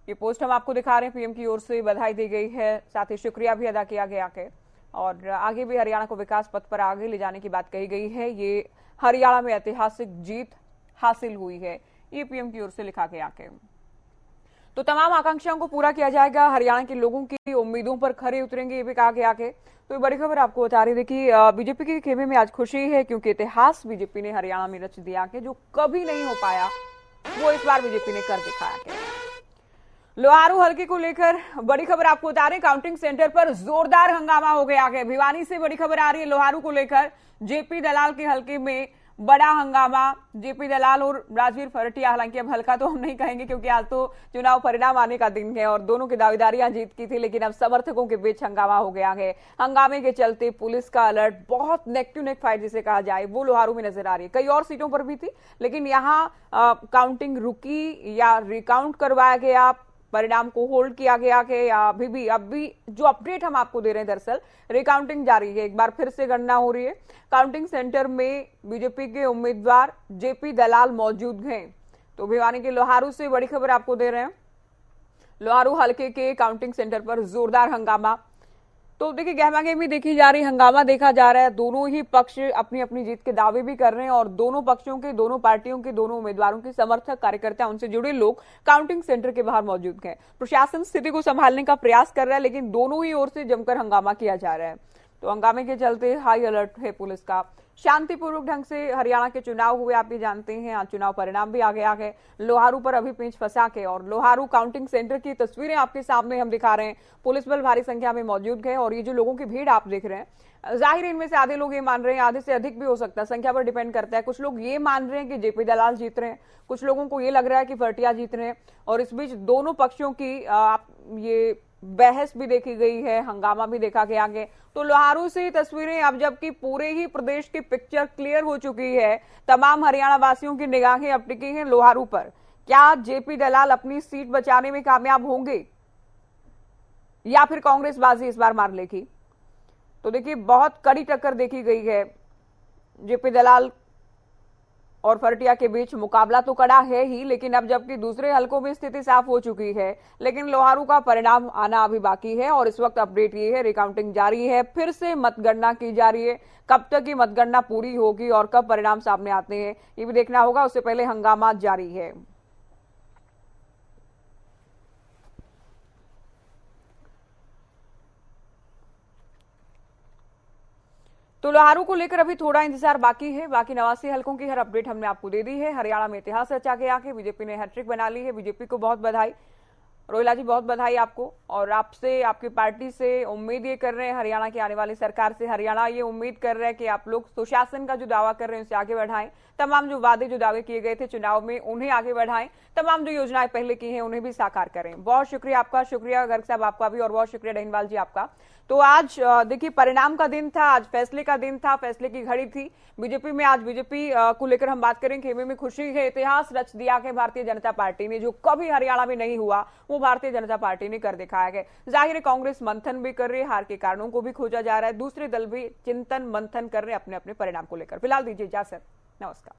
S1: ये पोस्ट हम आपको दिखा रहे हैं, पीएम की ओर से बधाई दी गई है, साथ ही शुक्रिया भी अदा किया गया है और आगे भी हरियाणा को विकास पथ पर आगे ले जाने की बात कही गई है। ये हरियाणा में ऐतिहासिक जीत हासिल हुई है, ये पीएम की ओर से लिखा गया है। तो तमाम आकांक्षाओं को पूरा किया जाएगा, हरियाणा के लोगों की उम्मीदों पर खरे उतरेंगे, ये भी कहा गया है। तो ये बड़ी खबर आपको बता रही थी कि बीजेपी के खेमे में आज खुशी है, क्योंकि इतिहास बीजेपी ने हरियाणा में रच दिया है। जो कभी नहीं हो पाया वो इस बार बीजेपी ने कर दिखाया है। लोहारू हलके को लेकर बड़ी खबर आपको बता रहे हैं, काउंटिंग सेंटर पर जोरदार हंगामा हो गया है। भिवानी से बड़ी खबर आ रही है, लोहारू को लेकर जेपी दलाल के हलके में बड़ा हंगामा। जेपी दलाल और राजवीर फरटिया, हालांकि अब हल्का तो हम नहीं कहेंगे क्योंकि आज तो चुनाव परिणाम आने का दिन है और दोनों की दावेदारियां जीत की थी, लेकिन अब समर्थकों के बीच हंगामा हो गया है। हंगामे के चलते पुलिस का अलर्ट, बहुत नेक टू नेक फाइट जिसे कहा जाए, वो लोहारू में नजर आ रही है। कई और सीटों पर भी थी, लेकिन यहाँ काउंटिंग रुकी या रिकाउंट करवाया गया, परिणाम को होल्ड किया गया है, या अभी भी जो अपडेट हम आपको दे रहे हैं, दरअसल रिकाउंटिंग जारी है। एक बार फिर से गणना हो रही है। काउंटिंग सेंटर में बीजेपी के उम्मीदवार जेपी दलाल मौजूद हैं। तो भिवानी के लोहारू से बड़ी खबर आपको दे रहे हैं, लोहारू हलके के काउंटिंग सेंटर पर जोरदार हंगामा। तो देखिए, गहमागहमी देखी जा रही, हंगामा देखा जा रहा है। दोनों ही पक्ष अपनी अपनी जीत के दावे भी कर रहे हैं और दोनों पक्षों के, दोनों पार्टियों के, दोनों उम्मीदवारों के समर्थक, कार्यकर्ता, उनसे जुड़े लोग काउंटिंग सेंटर के बाहर मौजूद हैं। प्रशासन स्थिति को संभालने का प्रयास कर रहा है, लेकिन दोनों ही ओर से जमकर हंगामा किया जा रहा है। तो हंगामे के चलते हाई अलर्ट है पुलिस का। शांतिपूर्वक ढंग से हरियाणा के चुनाव हुए, आप भी जानते हैं। आज चुनाव परिणाम भी आ गया है। लोहारू पर अभी पेंच फंसा के, और लोहारू काउंटिंग सेंटर की तस्वीरें आपके सामने हम दिखा रहे हैं। पुलिस बल भारी संख्या में मौजूद है और ये जो लोगों की भीड़ आप देख रहे हैं, जाहिर है इनमें से आधे लोग ये मान रहे हैं, आधे से अधिक भी हो सकता है, संख्या पर डिपेंड करता है। कुछ लोग ये मान रहे हैं कि जेपी दलाल जीत रहे हैं, कुछ लोगों को ये लग रहा है कि फरटिया जीत रहे हैं, और इस बीच दोनों पक्षों की ये बहस भी देखी गई है, हंगामा भी देखा गया है। तो लोहारू से तस्वीरें, अब जबकि पूरे ही प्रदेश की पिक्चर क्लियर हो चुकी है, तमाम हरियाणा वासियों की निगाहें अब टिकी हैं लोहारू पर। क्या जेपी दलाल अपनी सीट बचाने में कामयाब होंगे या फिर कांग्रेस बाजी इस बार मार लेगी? तो देखिए, बहुत कड़ी टक्कर देखी गई है। जेपी दलाल और फरटिया के बीच मुकाबला तो कड़ा है ही, लेकिन अब जबकि दूसरे हलकों में स्थिति साफ हो चुकी है, लेकिन लोहारू का परिणाम आना अभी बाकी है। और इस वक्त अपडेट ये है, रिकाउंटिंग जारी है, फिर से मतगणना की जा रही है। कब तक ये मतगणना पूरी होगी और कब परिणाम सामने आते हैं, ये भी देखना होगा। उससे पहले हंगामा जारी है। तो लोहारू को लेकर अभी थोड़ा इंतजार बाकी है। बाकी 89 हलकों की हर अपडेट हमने आपको दे दी है। हरियाणा में इतिहास रचा गया कि बीजेपी ने हैट्रिक बना ली है। बीजेपी को बहुत बधाई। रोहिला जी, बहुत बधाई आपको, और आपसे, आपकी पार्टी से उम्मीद ये कर रहे हैं, हरियाणा की आने वाली सरकार से हरियाणा ये उम्मीद कर रहा है कि आप लोग सुशासन का जो दावा कर रहे हैं उसे आगे बढ़ाएं। तमाम जो वादे, जो दावे किए गए थे चुनाव में, उन्हें आगे बढ़ाएं। तमाम जो योजनाएं पहले की हैं उन्हें भी साकार करें। बहुत शुक्रिया आपका, शुक्रिया गर्ग साहब आपका भी, और बहुत शुक्रिया डहीनवाल जी आपका। तो आज देखिए, परिणाम का दिन था, आज फैसले का दिन था, फैसले की घड़ी थी बीजेपी में। आज बीजेपी को लेकर हम बात करें, खेमे में खुशी है। इतिहास रच दिया है भारतीय जनता पार्टी ने, जो कभी हरियाणा में नहीं हुआ वो भारतीय जनता पार्टी ने कर दिखाया है। जाहिर है कांग्रेस मंथन भी कर रही है, हार के कारणों को भी खोजा जा रहा है, दूसरे दल भी चिंतन मंथन कर रहे हैं अपने अपने परिणाम को लेकर। फिलहाल दीजिए इजाजत, नमस्कार।